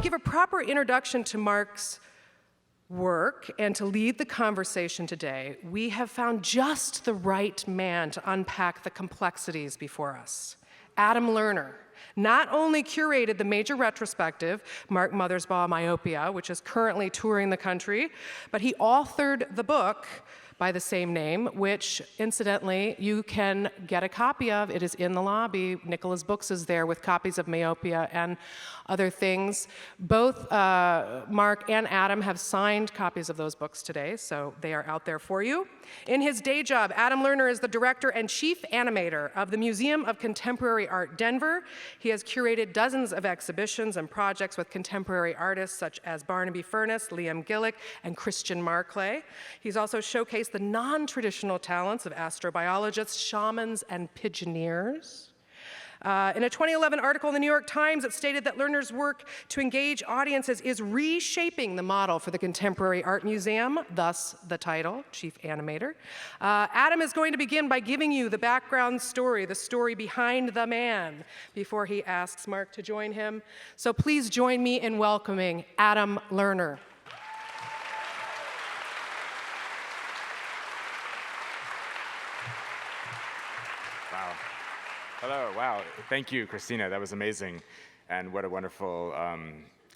give a proper introduction to Mark's work and to lead the conversation today, we have found just the right man to unpack the complexities before us. Adam Lerner not only curated the major retrospective, Mark Mothersbaugh, Myopia, which is currently touring the country, but he authored the book by the same name, which, incidentally, you can get a copy of. It is in the lobby. Nicholas Books is there with copies of Myopia and other things. Both Mark and Adam have signed copies of those books today, so they are out there for you. In his day job, Adam Lerner is the director and chief animator of the Museum of Contemporary Art Denver. He has curated dozens of exhibitions and projects with contemporary artists such as Barnaby Furness, Liam Gillick, and Christian Marclay. He's also showcased the non-traditional talents of astrobiologists, shamans, and pigeoneers. In a 2011 article in the New York Times, it stated that Lerner's work to engage audiences is reshaping the model for the Contemporary Art Museum, thus the title, Chief Animator. Adam is going to begin by giving you the background story, the story behind the man, before he asks Mark to join him. So please join me in welcoming Adam Lerner. Hello, wow, thank you, Christina, that was amazing. And what a wonderful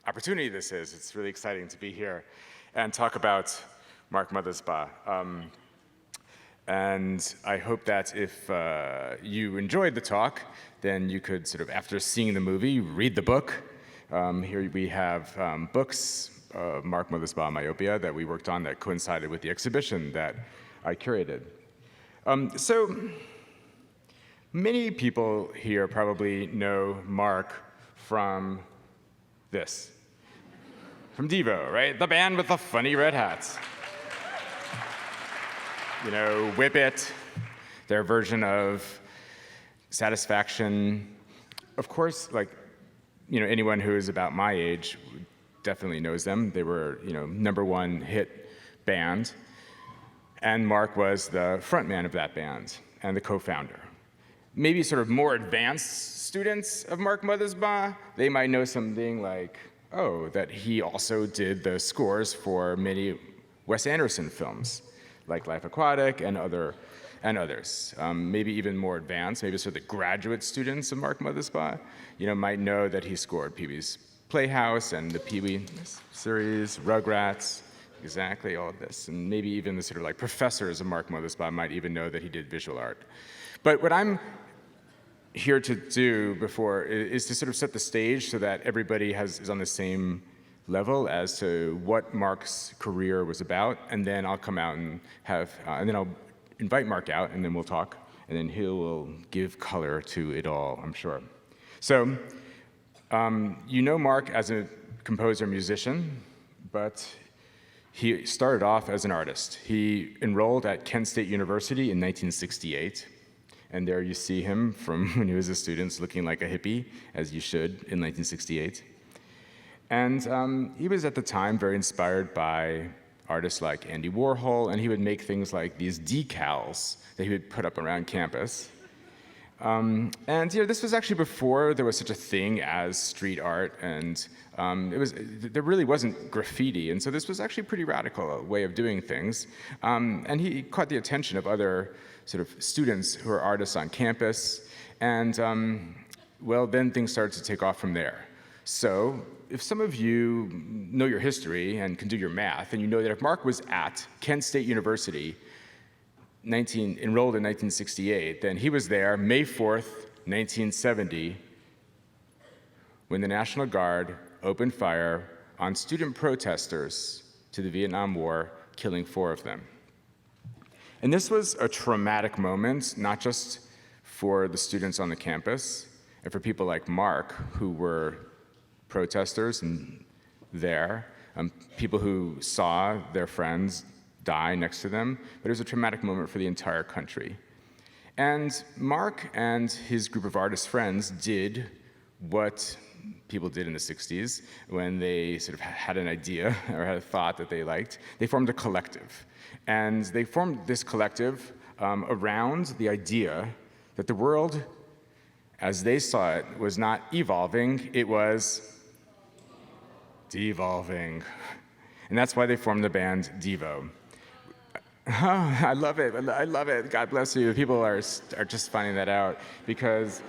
opportunity this is. It's really exciting to be here and talk about Mark Mothersbaugh. And I hope that if you enjoyed the talk, then you could sort of, after seeing the movie, read the book. Here we have books, Mark Mothersbaugh, Myopia, that we worked on that coincided with the exhibition that I curated. Many people here probably know Mark from this, from Devo, right? The band with the funny red hats. You know, Whip It, their version of Satisfaction. Of course, like, you know, anyone who is about my age definitely knows them. They were, you know, #1 hit band. And Mark was the frontman of that band and the co-founder. Maybe sort of more advanced students of Mark Mothersbaugh, they might know something like, oh, that he also did the scores for many Wes Anderson films, like Life Aquatic and others. Maybe even more advanced, maybe sort of the graduate students of Mark Mothersbaugh, you know, might know that he scored Pee-wee's Playhouse and the Pee-wee series, Rugrats, exactly all of this. And maybe even the sort of like professors of Mark Mothersbaugh might even know that he did visual art. But what I'm here to do before is to sort of set the stage so that everybody is on the same level as to what Mark's career was about, and then I'll come out and and then I'll invite Mark out, and then we'll talk, and then he will give color to it all, I'm sure. So, you know Mark as a composer, musician, but he started off as an artist. He enrolled at Kent State University in 1968. And there you see him from when he was a student, looking like a hippie, as you should, in 1968. And he was at the time very inspired by artists like Andy Warhol, and he would make things like these decals that he would put up around campus. And you know, this was actually before there was such a thing as street art, and there really wasn't graffiti, and so this was actually a pretty radical way of doing things. And he caught the attention of other sort of students who are artists on campus, and well, then things started to take off from there. So if some of you know your history and can do your math, then you know that if Mark was at Kent State University, enrolled in 1968, then he was there May 4th, 1970, when the National Guard opened fire on student protesters to the Vietnam War, killing 4 of them. And this was a traumatic moment, not just for the students on the campus, and for people like Mark, who were protesters and there, people who saw their friends die next to them, but it was a traumatic moment for the entire country. And Mark and his group of artist friends did what people did in the 60s when they sort of had an idea or had a thought that they liked. They formed a collective. And they formed this collective around the idea that the world, as they saw it, was not evolving, it was devolving. And that's why they formed the band Devo. Oh, I love it. I love it. God bless you. People are just finding that out because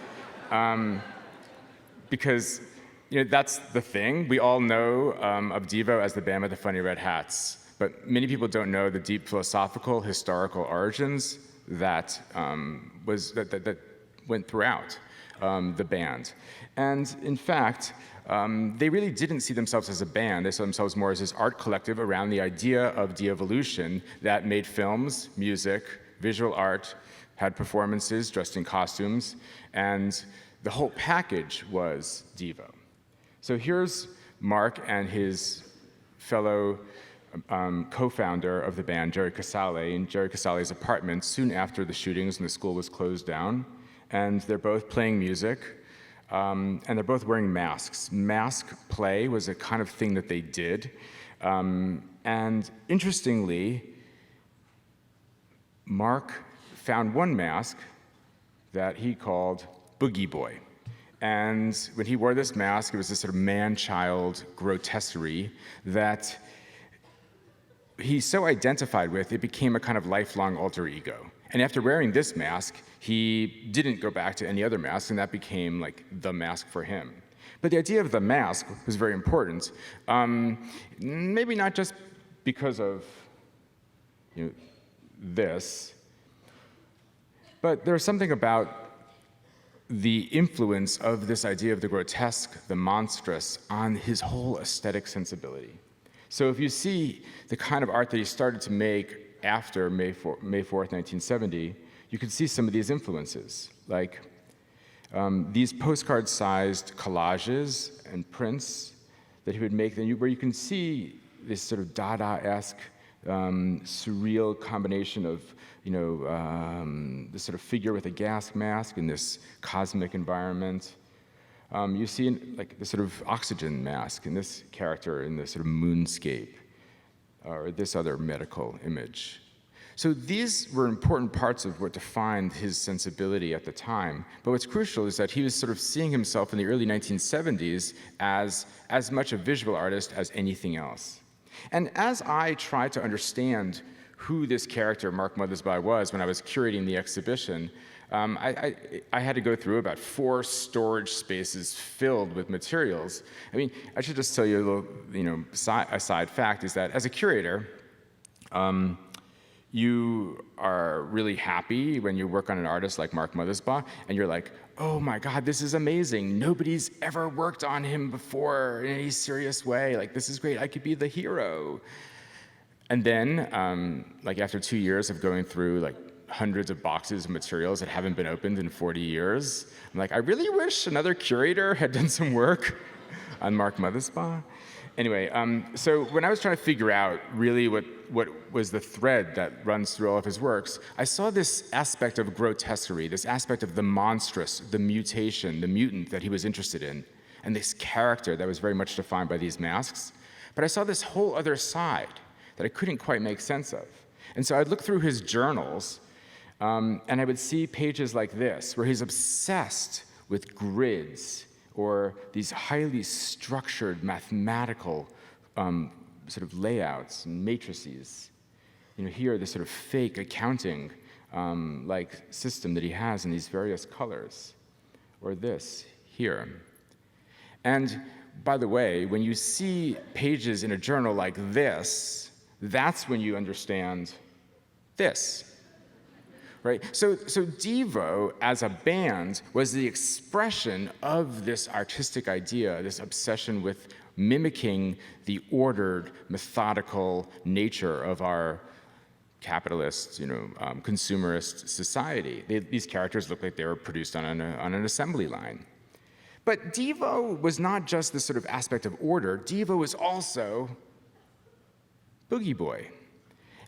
that's the thing. We all know of Devo as the band with the funny red hats, but many people don't know the deep philosophical, historical origins that went throughout the band. And in fact, they really didn't see themselves as a band. They saw themselves more as this art collective around the idea of de-evolution that made films, music, visual art, had performances, dressed in costumes, and the whole package was Devo. So here's Mark and his fellow co-founder of the band, Jerry Casale, in Jerry Casale's apartment soon after the shootings and the school was closed down. And they're both playing music, and they're both wearing masks. Mask play was a kind of thing that they did. And interestingly, Mark found one mask that he called Boogie Boy. And when he wore this mask, it was this sort of man-child grotesquerie that he so identified with, it became a kind of lifelong alter ego. And after wearing this mask, he didn't go back to any other mask, and that became like the mask for him. But the idea of the mask was very important, maybe not just because of this, but there's something about the influence of this idea of the grotesque, the monstrous, on his whole aesthetic sensibility. So if you see the kind of art that he started to make after May 4th, 1970, you can see some of these influences, like these postcard-sized collages and prints that he would make, where you can see this sort of Dada-esque, surreal combination of, this sort of figure with a gas mask in this cosmic environment. You see like this sort of oxygen mask in this character in this sort of moonscape, or this other medical image. So these were important parts of what defined his sensibility at the time. But what's crucial is that he was sort of seeing himself in the early 1970s as much a visual artist as anything else. And as I tried to understand who this character, Mark Mothersbaugh, was when I was curating the exhibition, I had to go through about 4 storage spaces filled with materials. I mean, I should just tell you a little, a side fact is that as a curator, you are really happy when you work on an artist like Mark Mothersbaugh, and you're like, oh my God, this is amazing. Nobody's ever worked on him before in any serious way. Like, this is great. I could be the hero. And then, like after 2 years of going through like hundreds of boxes of materials that haven't been opened in 40 years, I'm like, I really wish another curator had done some work on Mark Mothersbaugh. Anyway, so when I was trying to figure out really what was the thread that runs through all of his works, I saw this aspect of grotesquerie, this aspect of the monstrous, the mutation, the mutant that he was interested in, and this character that was very much defined by these masks. But I saw this whole other side that I couldn't quite make sense of. And so I'd look through his journals, and I would see pages like this, where he's obsessed with grids, or these highly structured mathematical sort of layouts and matrices. Here, this sort of fake accounting like system that he has in these various colors, or this here. And by the way, when you see pages in a journal like this, that's when you understand this. Right? So Devo, as a band, was the expression of this artistic idea, this obsession with mimicking the ordered, methodical nature of our capitalist, consumerist society. These characters look like they were produced on an assembly line. But Devo was not just this sort of aspect of order. Devo was also Boogie Boy.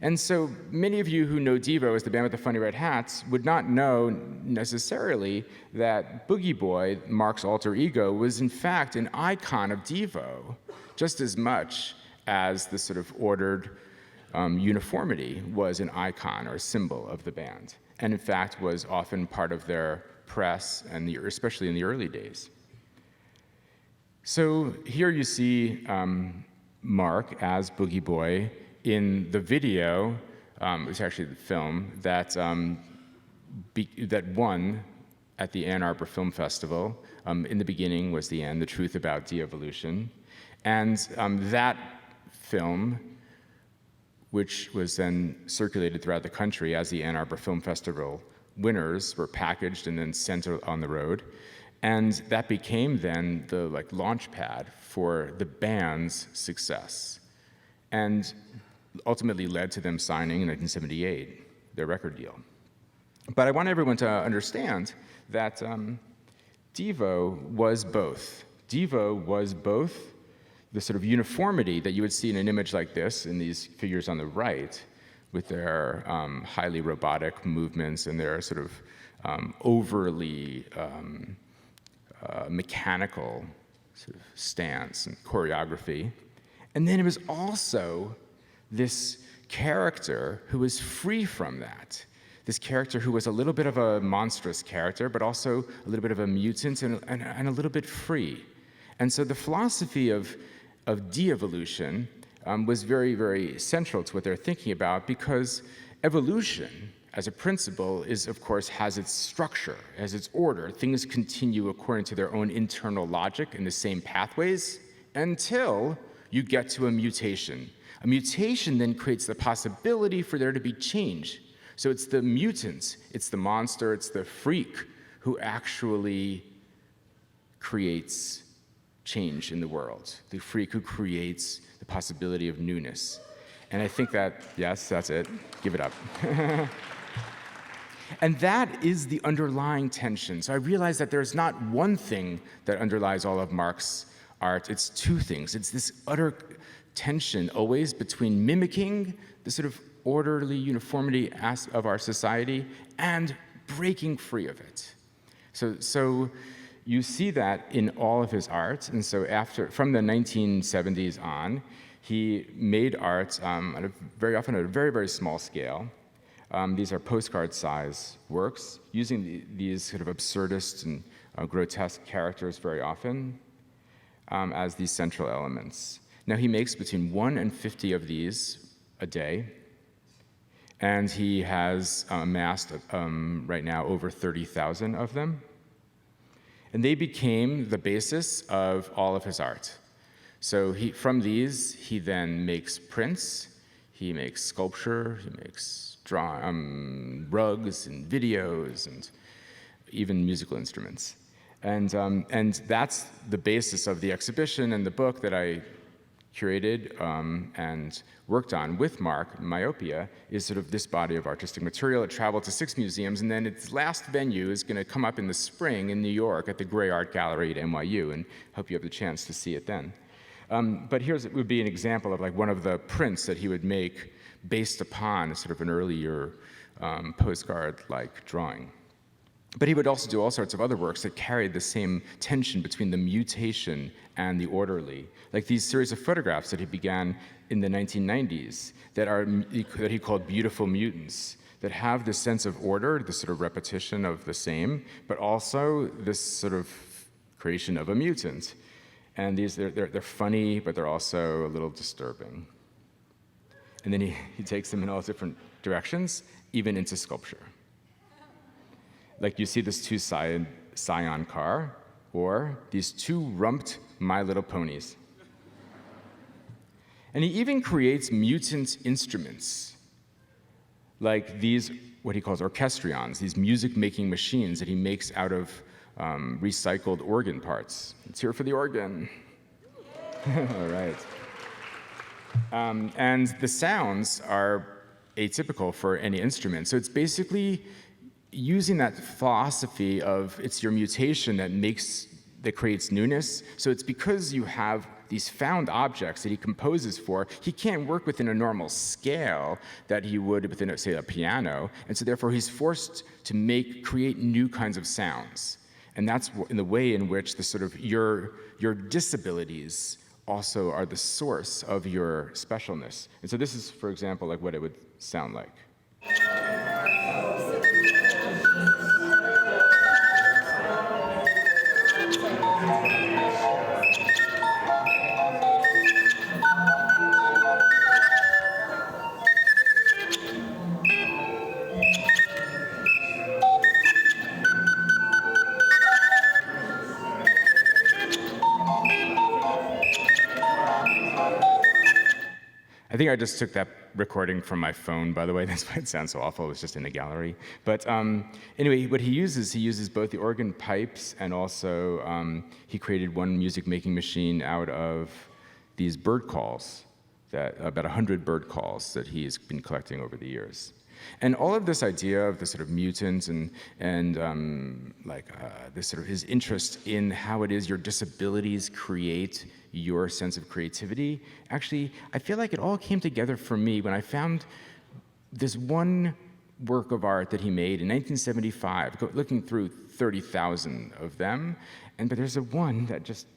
And so many of you who know Devo as the band with the funny red hats would not know necessarily that Boogie Boy, Mark's alter ego, was in fact an icon of Devo, just as much as the sort of ordered uniformity was an icon or symbol of the band, and in fact was often part of their press, and especially in the early days. So here you see Mark as Boogie Boy in the video. It's actually the film that that won at the Ann Arbor Film Festival. In the beginning was the end, the truth about de-evolution. And that film, which was then circulated throughout the country as the Ann Arbor Film Festival winners were packaged and then sent on the road. And that became then the launch pad for the band's success, and ultimately led to them signing in 1978 their record deal. But I want everyone to understand that Devo was both. Devo was both the sort of uniformity that you would see in an image like this, in these figures on the right, with their highly robotic movements and their sort of overly mechanical sort of stance and choreography. And then it was also this character who was free from that. This character who was a little bit of a monstrous character, but also a little bit of a mutant and a little bit free. And so the philosophy of de-evolution was very, very central to what they're thinking about, because evolution as a principle is, of course, has its structure, has its order. Things continue according to their own internal logic in the same pathways until you get to a mutation. A mutation then creates the possibility for there to be change. So it's the mutant, it's the monster, it's the freak who actually creates change in the world. The freak who creates the possibility of newness. And I think that, yes, that's it. Give it up. And that is the underlying tension. So I realized that there's not one thing that underlies all of Mark's art, it's two things. It's this utter tension always between mimicking the sort of orderly uniformity of our society and breaking free of it. So you see that in all of his art. And so from the 1970s on, he made art very often at a very, very small scale. These are postcard-size works, using these sort of absurdist and grotesque characters very often as these central elements. Now, he makes between 1 and 50 of these a day, and he has amassed right now over 30,000 of them. And they became the basis of all of his art. So from these, he then makes prints, he makes sculpture, he makes rugs and videos and even musical instruments. And that's the basis of the exhibition and the book that I curated and worked on with Mark, Myopia, is sort of this body of artistic material. It traveled to 6 museums, and then its last venue is going to come up in the spring in New York at the Gray Art Gallery at NYU, and hope you have the chance to see it then. But it would be an example of one of the prints that he would make based upon sort of an earlier postcard-like drawing. But he would also do all sorts of other works that carried the same tension between the mutation and the orderly, like these series of photographs that he began in the 1990s that he called beautiful mutants, that have this sense of order, this sort of repetition of the same, but also this sort of creation of a mutant. And they're funny, but they're also a little disturbing. And then he takes them in all different directions, even into sculpture. Like you see this 2 Scion car, or these 2 rumped My Little Ponies. And he even creates mutant instruments, like these, what he calls orchestrions, these music-making machines that he makes out of recycled organ parts. It's here for the organ. All right. And the sounds are atypical for any instrument. So it's basically using that philosophy of it's your mutation that creates newness. So it's because you have these found objects that he composes for, he can't work within a normal scale that he would within, say, a piano. And so therefore he's forced to create new kinds of sounds. And that's in the way in which the sort of your disabilities also are the source of your specialness. And so this is, for example, like what it would sound like. I think I just took that recording from my phone, by the way. That's why it sounds so awful. It's just in the gallery. But anyway, what he uses both the organ pipes and also he created one music-making machine out of these bird calls, about 100 bird calls that he's been collecting over the years. And all of this idea of the sort of mutant and this sort of his interest in how it is your disabilities create your sense of creativity, actually, I feel like it all came together for me when I found this one work of art that he made in 1975, looking through 30,000 of them, but there's one that just,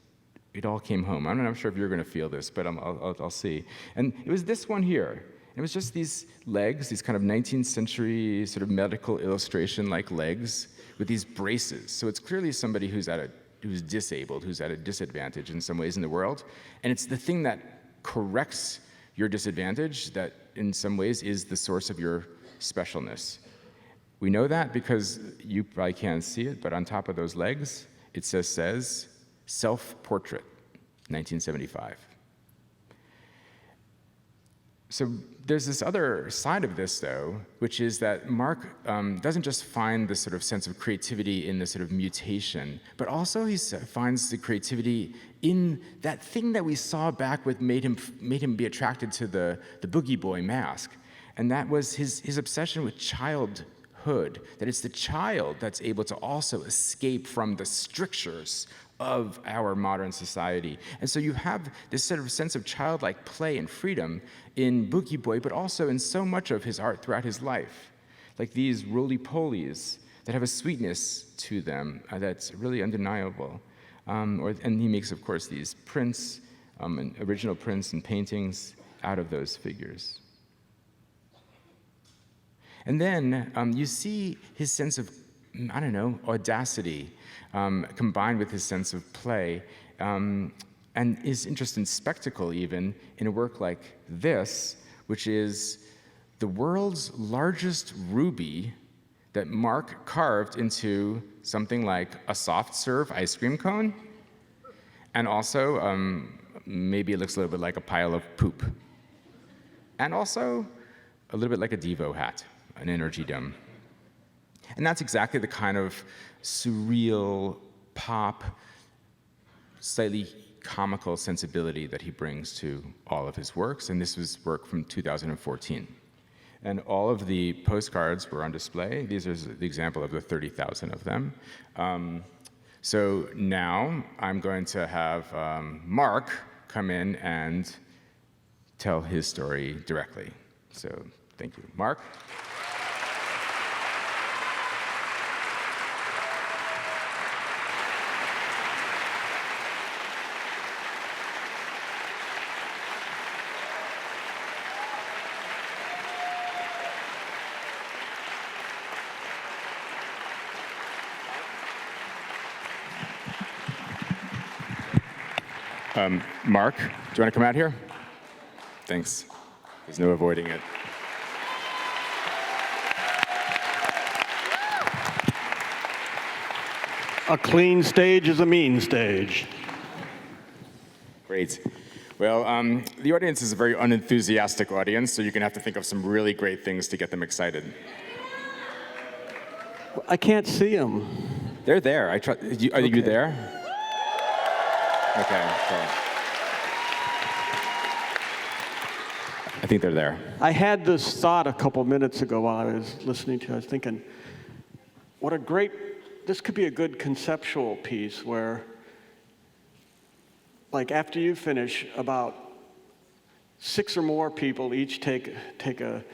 it all came home. I'm not sure if you're going to feel this, but I'll see. And it was this one here. It was just these legs, these kind of 19th century sort of medical illustration-like legs with these braces. So it's clearly somebody who's disabled, who's at a disadvantage in some ways in the world. And it's the thing that corrects your disadvantage that in some ways is the source of your specialness. We know that because you probably can't see it, but on top of those legs, it says self-portrait, 1975. So there's this other side of this, though, which is that Mark doesn't just find this sort of sense of creativity in this sort of mutation, but also he finds the creativity in that thing that we saw back with made him be attracted to the Boogie Boy mask, and that was his obsession with childhood, that it's the child that's able to also escape from the strictures of our modern society. And so you have this sort of sense of childlike play and freedom in Boogie Boy, but also in so much of his art throughout his life, like these roly-polies that have a sweetness to them that's really undeniable. And he makes, of course, these prints, and original prints and paintings out of those figures. And then you see his sense of, audacity, combined with his sense of play, and his interest in spectacle even, in a work like this, which is the world's largest ruby that Mark carved into something like a soft serve ice cream cone, and also maybe it looks a little bit like a pile of poop, and also a little bit like a Devo hat, an energy dome. And that's exactly the kind of surreal, pop, slightly comical sensibility that he brings to all of his works, and this was work from 2014. And all of the postcards were on display. These are the example of the 30,000 of them. So now I'm going to have Mark come in and tell his story directly. So thank you. Mark? Mark, do you want to come out here? Thanks. There's no avoiding it. A clean stage is a mean stage. Great. Well, the audience is a very unenthusiastic audience, so you're going to have to think of some really great things to get them excited. I can't see them. They're there. Are you there? Okay, cool. I think they're there. I had this thought a couple minutes ago while I was listening to it. I was thinking, this could be a good conceptual piece where, like after you finish, about 6 or more people each take a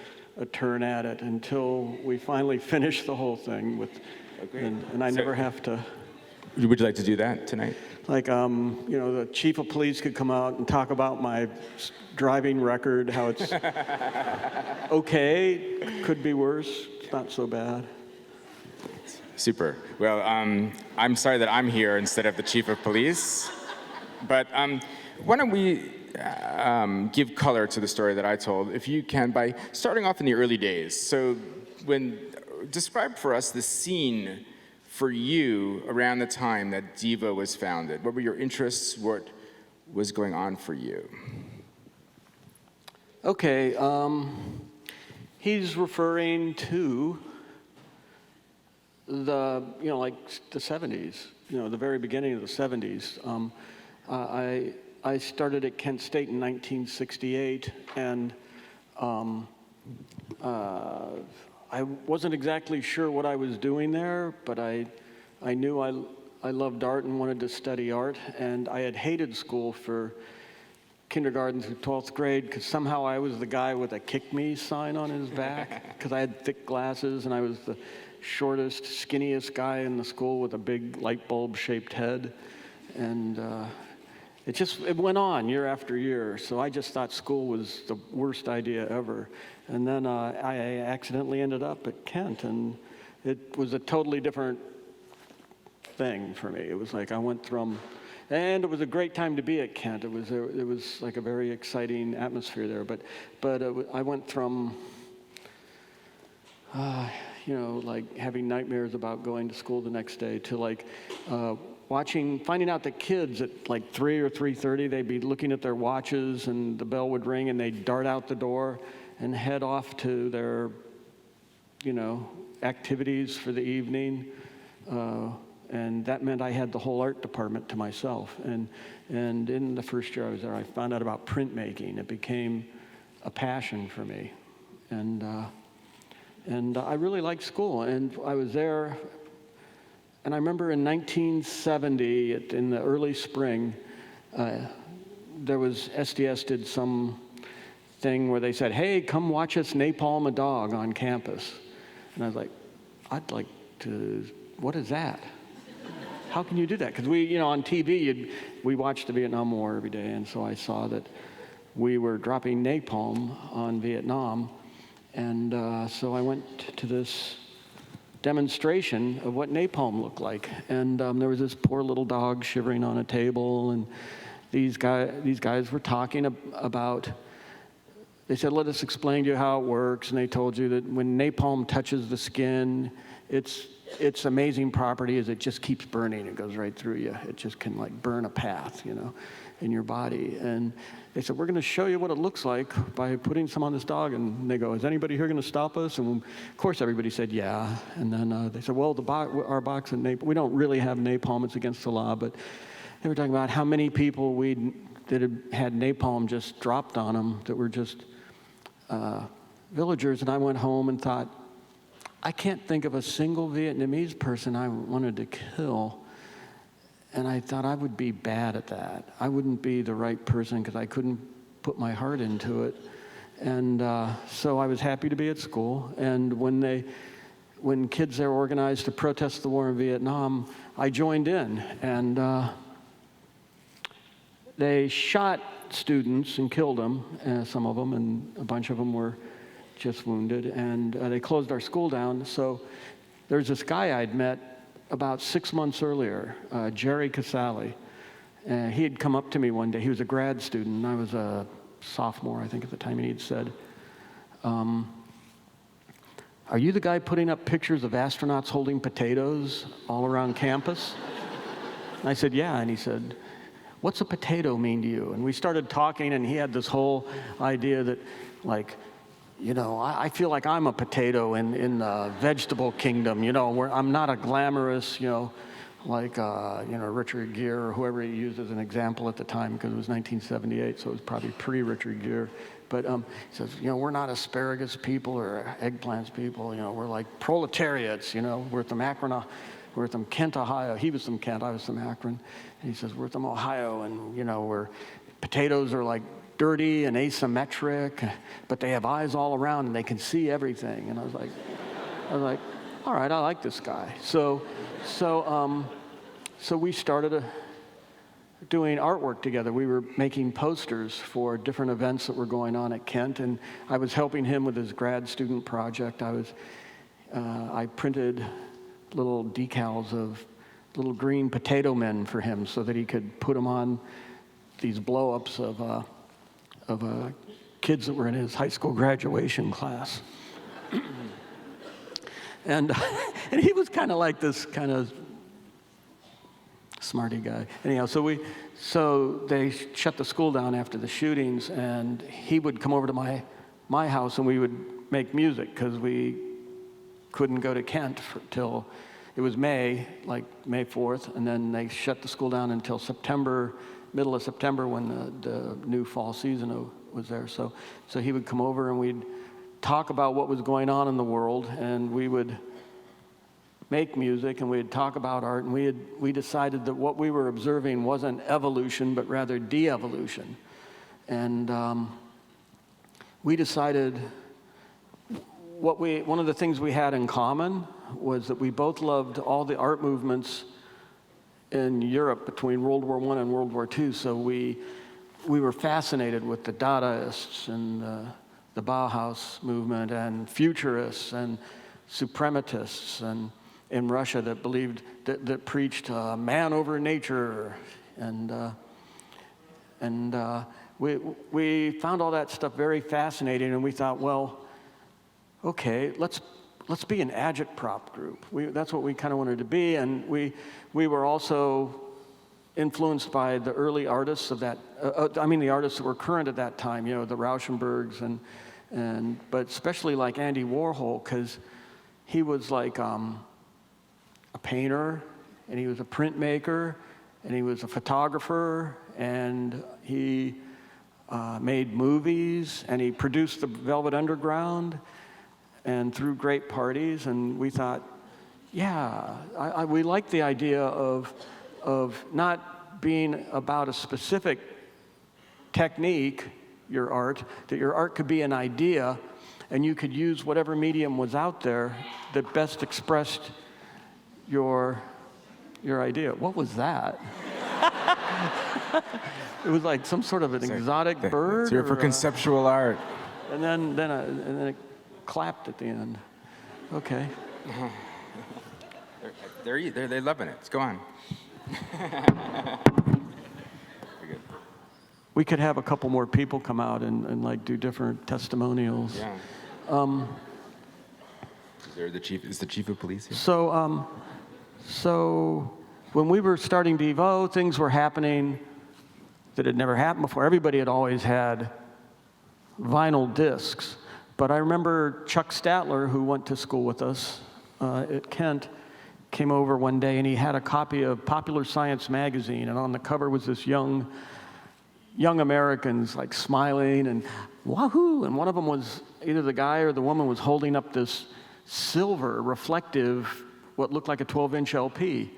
turn at it until we finally finish the whole thing and I never have to. Would you like to do that tonight? Like, the chief of police could come out and talk about my driving record, how it's okay, could be worse, it's not so bad. Super. Well, I'm sorry that I'm here instead of the chief of police, but why don't we give color to the story that I told, if you can, by starting off in the early days. So describe for us the scene for you around the time that Devo was founded. What were your interests? What was going on for you? Okay, he's referring to like the 70s, the very beginning of the 70s. I started at Kent State in 1968, and I wasn't exactly sure what I was doing there, but I knew I loved art and wanted to study art, and I had hated school for kindergarten through 12th grade because somehow I was the guy with a kick me sign on his back because I had thick glasses and I was the shortest, skinniest guy in the school with a big light bulb shaped head. And it went on year after year. So I just thought school was the worst idea ever. And then I accidentally ended up at Kent, and it was a totally different thing for me. It was like I went from, and it was a great time to be at Kent. It was like a very exciting atmosphere there. But I went from, like having nightmares about going to school the next day to like finding out that kids at like 3 or 3:30, they'd be looking at their watches and the bell would ring and they'd dart out the door and head off to their, activities for the evening. And that meant I had the whole art department to myself. And in the first year I was there, I found out about printmaking. It became a passion for me. And I really liked school. And I was there. And I remember in 1970, in the early spring, SDS did some thing where they said, "Hey, come watch us napalm a dog on campus." And I was like, I'd like to, what is that? How can you do that? Because we, on TV, we watched the Vietnam War every day, and so I saw that we were dropping napalm on Vietnam, and so I went to this demonstration of what napalm looked like, and there was this poor little dog shivering on a table, and these guys were talking about. They said, "Let us explain to you how it works," and they told you that when napalm touches the skin, its amazing property is it just keeps burning. It goes right through you. It just can like burn a path, in your body. And they said, "We're going to show you what it looks like by putting some on this dog." And they go, "Is anybody here going to stop us?" And of course, everybody said, "Yeah." And then they said, "Well, our box of napalm, we don't really have napalm. It's against the law." But they were talking about how many people that had napalm just dropped on them that were just villagers. And I went home and thought, I can't think of a single Vietnamese person I wanted to kill. And I thought I would be bad at that. I wouldn't be the right person because I couldn't put my heart into it. And so I was happy to be at school. And when kids there organized to protest the war in Vietnam, I joined in. And they shot students and killed them, some of them, and a bunch of them were just wounded, and they closed our school down. So there's this guy I'd met about 6 months earlier, Jerry Casale. He had come up to me one day. He was a grad student, and I was a sophomore, I think, at the time, and he'd said, "Are you the guy putting up pictures of astronauts holding potatoes all around campus?" And I said, "Yeah," and he said, "What's a potato mean to you?" And we started talking, and he had this whole idea that, like, I feel like I'm a potato in the vegetable kingdom, where I'm not a glamorous, like, Richard Gere or whoever he used as an example at the time, because it was 1978, so it was probably pre-Richard Gere. But he says, we're not asparagus people or eggplants people, we're like proletariats, we're from Akron, we're from Kent, Ohio. He was from Kent, I was from Akron. And he says, we're from Ohio, and, potatoes are like dirty and asymmetric, but they have eyes all around and they can see everything. And I was like, all right, I like this guy. So we started doing artwork together. We were making posters for different events that were going on at Kent, and I was helping him with his grad student project. I printed little decals of little green potato men for him so that he could put them on these blow-ups of kids that were in his high school graduation class. And he was kind of like this kind of smarty guy. Anyhow, so they shut the school down after the shootings, and he would come over to my house, and we would make music because we couldn't go to Kent till it was May, like May 4th, and then they shut the school down until September, middle of September, when the new fall season was there. So he would come over, and we'd talk about what was going on in the world, and we would make music, and we'd talk about art, and we decided that what we were observing wasn't evolution, but rather de-evolution. And we decided one of the things we had in common was that we both loved all the art movements in Europe between World War I and World War II. So we were fascinated with the Dadaists and the Bauhaus movement and futurists and suprematists and in Russia that believed that preached man over nature, and we found all that stuff very fascinating, and we thought, well, okay, let's be an agitprop group. That's what we kind of wanted to be, and we were also influenced by the early artists of that. The artists that were current at that time, the Rauschenbergs but especially like Andy Warhol, because he was like a painter, and he was a printmaker, and he was a photographer, and he made movies, and he produced the Velvet Underground and threw great parties. And we thought, yeah, we liked the idea of not being about a specific technique, your art, that your art could be an idea, and you could use whatever medium was out there that best expressed your idea. What was that? It was like some sort of an exotic bird. It's here for conceptual art. And then it clapped at the end. Okay. They're loving it. Let's go on. We could have a couple more people come out and like do different testimonials. Yeah. Is the chief of police here? So when we were starting Devo, things were happening that had never happened before. Everybody had always had vinyl discs. But I remember Chuck Statler, who went to school with us at Kent, came over one day, and he had a copy of Popular Science magazine, and on the cover was this young Americans like smiling and wahoo, and one of them was, either the guy or the woman was holding up this silver reflective, what looked like a 12-inch LP.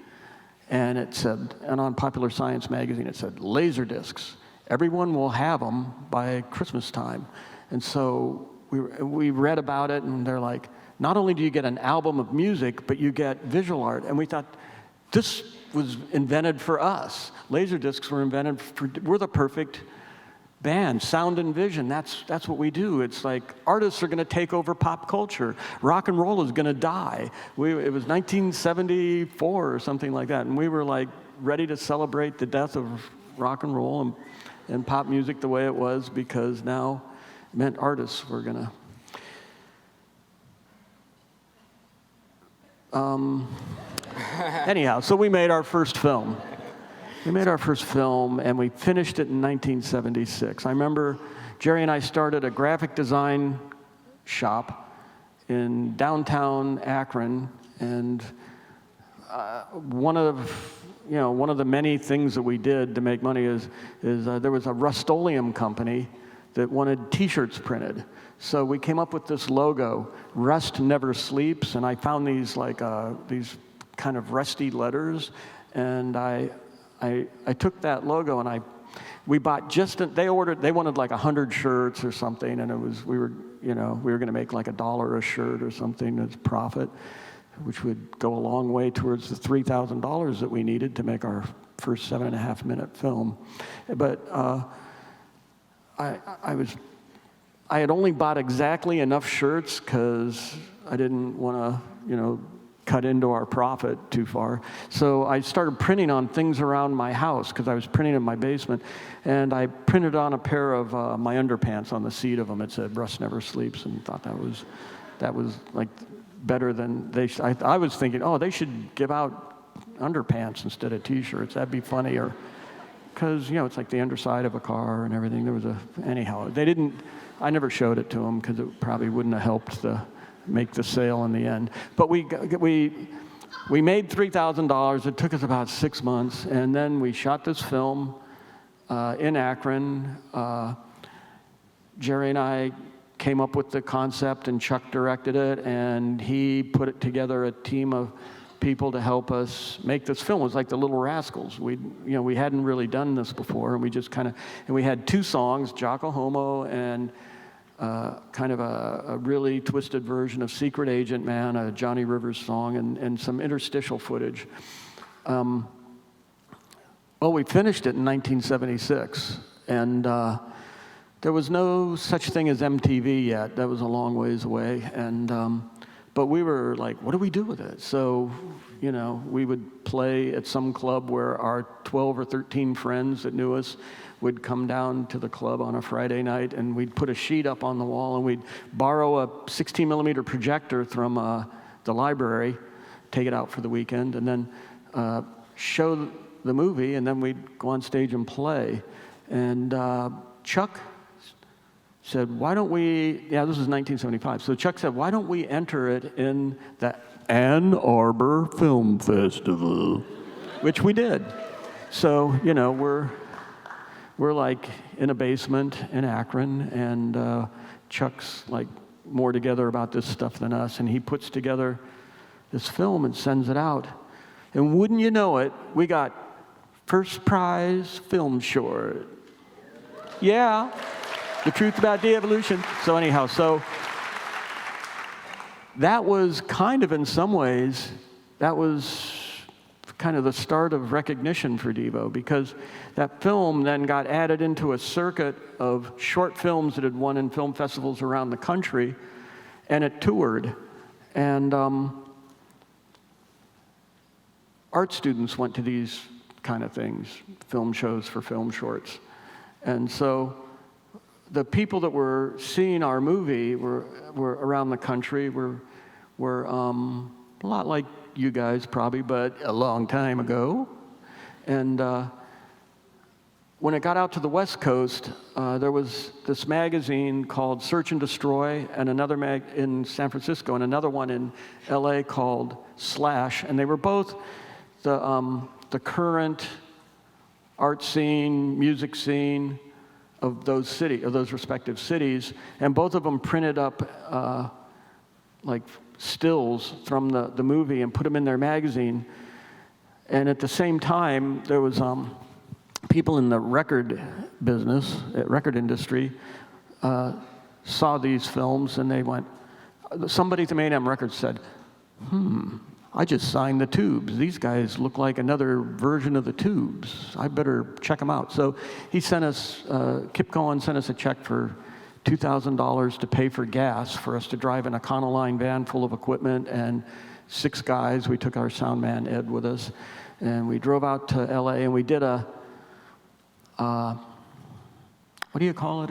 And it said, and on Popular Science magazine, it said, laser discs. Everyone will have them by Christmas time. And so we read about it, and they're like, not only do you get an album of music, but you get visual art. And we thought, this was invented for us. Laser discs were invented we're the perfect band. Sound and vision, that's what we do. It's like artists are going to take over pop culture. Rock and roll is going to die. It was 1974 or something like that, and we were like ready to celebrate the death of rock and roll and pop music the way it was, because now it meant artists were going to... Anyhow, so we made our first film. And we finished it in 1976. I remember Jerry and I started a graphic design shop in downtown Akron, and one of the many things that we did to make money is there was a Rust-Oleum company that wanted T-shirts printed. So we came up with this logo, Rust Never Sleeps, and I found these these kind of rusty letters, and I took that logo and we bought they wanted like 100 shirts or something, and we were going to make like $1 a shirt or something as profit, which would go a long way towards the $3,000 that we needed to make our first 7.5-minute film. But I had only bought exactly enough shirts because I didn't want to, cut into our profit too far. So I started printing on things around my house, because I was printing in my basement, and I printed on a pair of my underpants. On the seat of them it said Rust Never Sleeps, and thought that was like better than I was thinking, oh, they should give out underpants instead of T-shirts. That'd be funnier. Because, it's like the underside of a car and everything. Anyhow, I never showed it to them because it probably wouldn't have helped make the sale in the end. But we made $3,000. It took us about 6 months. And then we shot this film in Akron. Jerry and I came up with the concept, and Chuck directed it, and he put together a team of people to help us make this film. It was like the Little Rascals. We hadn't really done this before, and we just and we had 2 songs, Jocko Homo and kind of a really twisted version of Secret Agent Man, a Johnny Rivers song, and some interstitial footage. Well, we finished it in 1976, and there was no such thing as MTV yet. That was a long ways away, but we were like, what do we do with it? So, we would play at some club where our 12 or 13 friends that knew us would come down to the club on a Friday night, and we'd put a sheet up on the wall, and we'd borrow a 16-millimeter projector from the library, take it out for the weekend, and then show the movie, and then we'd go on stage and play. And Chuck said, why don't we, this was 1975, so Chuck said, why don't we enter it in the Ann Arbor Film Festival, which we did. So, we're like in a basement in Akron, and Chuck's like more together about this stuff than us, and he puts together this film and sends it out. And wouldn't you know it, we got first prize film short. Yeah. The Truth About De-Evolution. So anyhow, that was kind of, in some ways, that was kind of the start of recognition for Devo, because that film then got added into a circuit of short films that had won in film festivals around the country, and it toured. And art students went to these kind of things, film shows for film shorts. And so the people that were seeing our movie were around the country, were a lot like you guys probably, but a long time ago. And when it got out to the West Coast, there was this magazine called Search and Destroy, and another in San Francisco, and another one in LA called Slash, and they were both the current art scene, music scene of those respective cities, and both of them printed up like stills from the movie and put them in their magazine. And at the same time, there was people in the record business, record industry, saw these films, and they went. Somebody at the A&M Records said, I just signed the Tubes. These guys look like another version of the Tubes. I better check them out. So he sent us, Kip Cohen sent us a check for $2,000 to pay for gas for us to drive in a Econoline van full of equipment, and 6 guys. We took our sound man, Ed, with us, and we drove out to LA, and we did a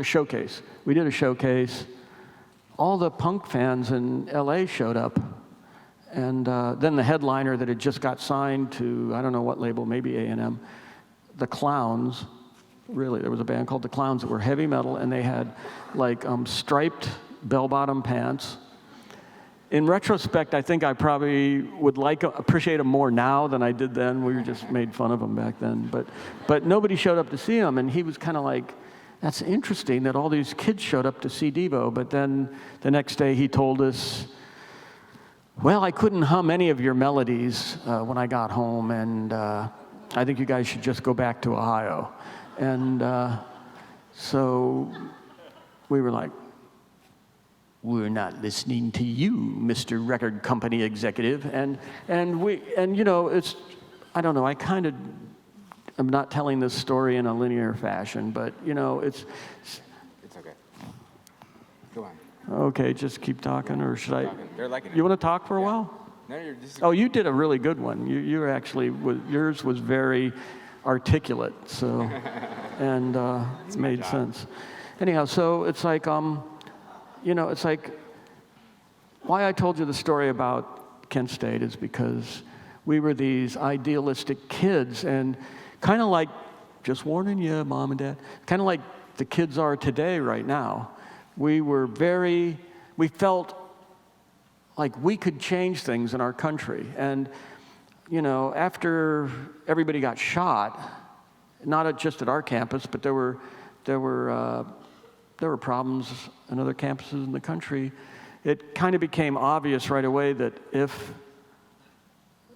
showcase. We did a showcase. All the punk fans in LA showed up. And then the headliner that had just got signed to, I don't know what label, maybe A&M, the Clowns. Really, there was a band called the Clowns that were heavy metal, and they had like striped bell-bottom pants. In retrospect, I think I probably would appreciate them more now than I did then. We just made fun of them back then. But nobody showed up to see them, and he was kind of like, that's interesting that all these kids showed up to see Devo. But then the next day he told us, well, I couldn't hum any of your melodies when I got home, and I think you guys should just go back to Ohio. And so we were like, we're not listening to you, Mr. Record Company Executive. And it's, I don't know, I'm not telling this story in a linear fashion, but it's okay. Go on. Okay, just keep talking, or should I? They're liking it. You want to talk for a while? No, this is Oh, you did a really good one. You were actually, yours was very articulate, so, and it made sense. Anyhow, so it's like, it's like, why I told you the story about Kent State is because we were these idealistic kids, and kind of like, just warning you, Mom and Dad, kind of like the kids are today right now. We felt like we could change things in our country. And, you know, after everybody got shot, not just at our campus, but there were problems in other campuses in the country. It kind of became obvious right away that if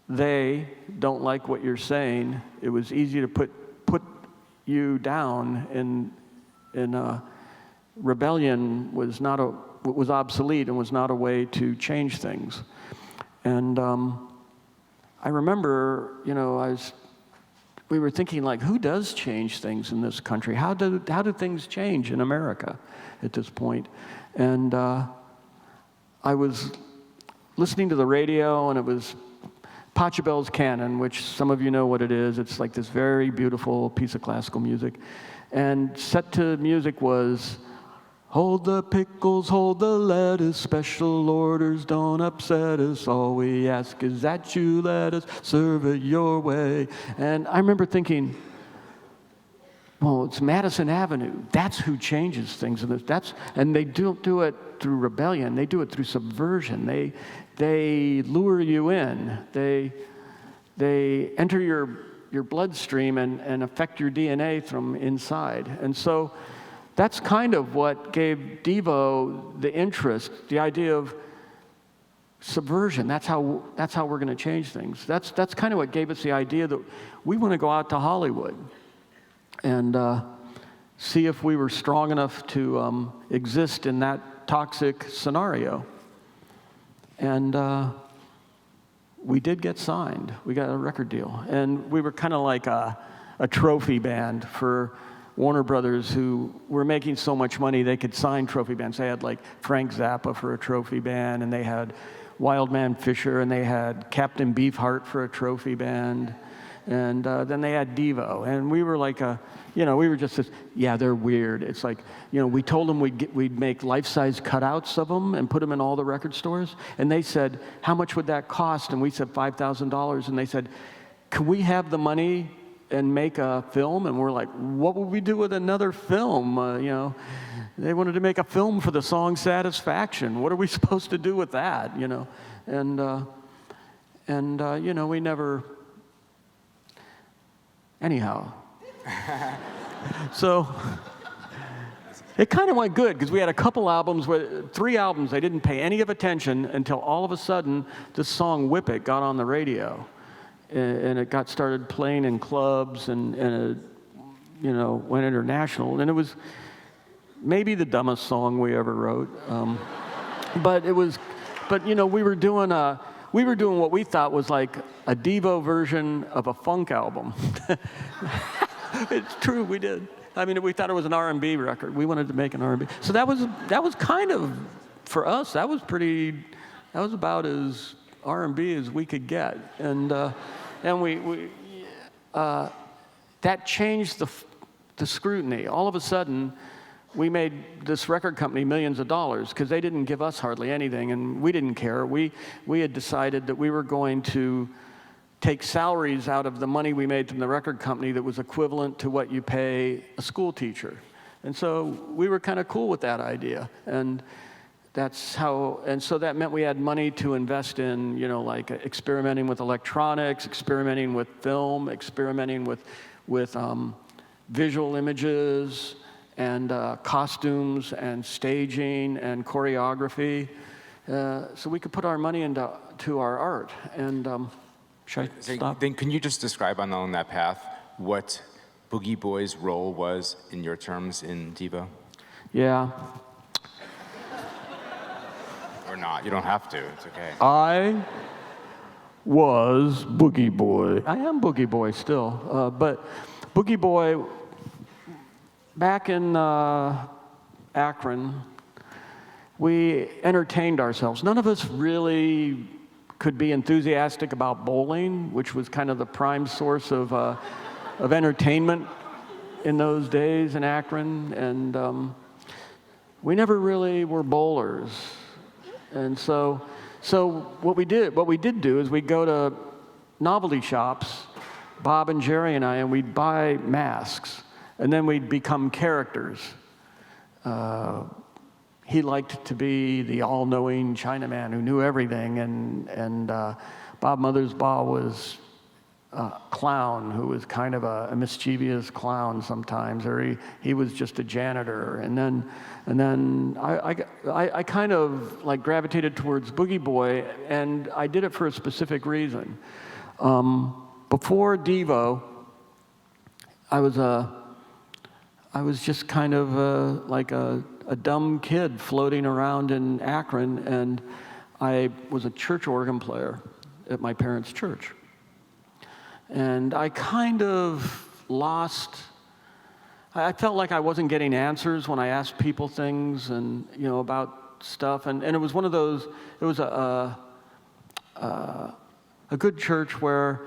they don't like what you're saying, it was easy to put you down. And rebellion was obsolete and was not a way to change things. And I remember, you know, we were thinking, like, who does change things in this country? How do things change in America at this point? And I was listening to the radio, and it was Pachelbel's Canon, which some of you know what it is. It's like this very beautiful piece of classical music. And set to music was, hold the pickles, hold the lettuce, special orders don't upset us. All we ask is that you let us serve it your way. And I remember thinking, well, it's Madison Avenue. That's who changes things. And they don't do it through rebellion. They do it through subversion. They lure you in. They enter your bloodstream and affect your DNA from inside. And so that's kind of what gave Devo the interest, the idea of subversion. That's how we're going to change things. That's kind of what gave us the idea that we want to go out to Hollywood and see if we were strong enough to exist in that toxic scenario. And we did get signed. We got a record deal. And we were kind of like a trophy band for Warner Brothers, who were making so much money they could sign trophy bands. They had like Frank Zappa for a trophy band, and they had Wildman Fisher, and they had Captain Beefheart for a trophy band. And then they had Devo. And we were like we were just this, yeah, they're weird. It's like, you know, we told them we'd make life-size cutouts of them and put them in all the record stores. And they said, how much would that cost? And we said $5,000. And they said, can we have the money and make a film? And we're like, what would we do with another film? They wanted to make a film for the song Satisfaction. What are we supposed to do with that, you know? And we never... Anyhow, so it kind of went good because we had a couple albums, 3 albums, they didn't pay any of attention until all of a sudden this song Whip It got on the radio. And it got started playing in clubs and went international. And it was maybe the dumbest song we ever wrote. But we were doing what we thought was like a Devo version of a funk album. It's true, we did. I mean, we thought it was an R&B record. We wanted to make an R&B. So that was kind of, for us, that was about as R&B as we could get. And that changed the scrutiny. All of a sudden, we made this record company millions of dollars because they didn't give us hardly anything, and we didn't care. We had decided that we were going to take salaries out of the money we made from the record company that was equivalent to what you pay a school teacher. And so we were kind of cool with that idea. And so that meant we had money to invest in, like experimenting with electronics, experimenting with film, experimenting with visual images, and costumes and staging and choreography, so we could put our money into our art. And should I stop? Then can you just describe along that path what Boogie Boy's role was in your terms in Devo? Yeah. Or not, you don't have to, it's okay. I was Boogie Boy. I am Boogie Boy still, but Boogie Boy, back in Akron, we entertained ourselves. None of us really could be enthusiastic about bowling, which was kind of the prime source of entertainment in those days in Akron. And we never really were bowlers. And so what we did do is we'd go to novelty shops, Bob and Jerry and I, and we'd buy masks, and then we'd become characters. He liked to be the all-knowing Chinaman who knew everything, and Bob Mothersbaugh was a clown who was kind of a mischievous clown sometimes, or he was just a janitor. And then I kind of like gravitated towards Boogie Boy, and I did it for a specific reason. Before Devo, I was just kind of like a dumb kid floating around in Akron, and I was a church organ player at my parents' church. And I kind of I felt like I wasn't getting answers when I asked people things and, about stuff. And it was one of those, it was a good church where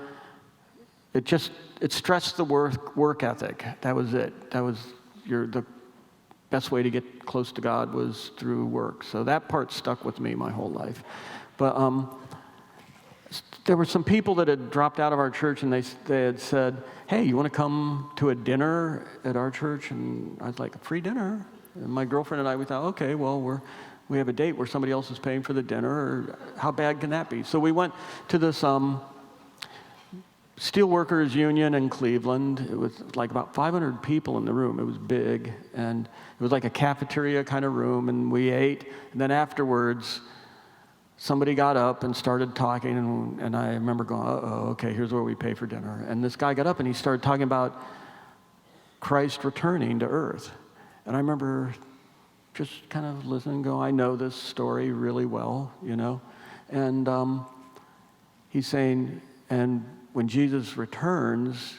it stressed the work ethic. That was it. That was the best way to get close to God was through work. So that part stuck with me my whole life. But there were some people that had dropped out of our church, and they had said, "Hey, you want to come to a dinner at our church?" And I was like, "A free dinner?" And my girlfriend and I, we thought, okay, well, we have a date where somebody else is paying for the dinner, or how bad can that be? So we went to this Steelworkers Union in Cleveland. It was like about 500 people in the room. It was big, and it was like a cafeteria kind of room, and we ate. And then afterwards, somebody got up and started talking, and I remember going, uh-oh, okay, here's where we pay for dinner. And this guy got up and he started talking about Christ returning to earth. And I remember just kind of listening and going, I know this story really well, And he's saying, and when Jesus returns,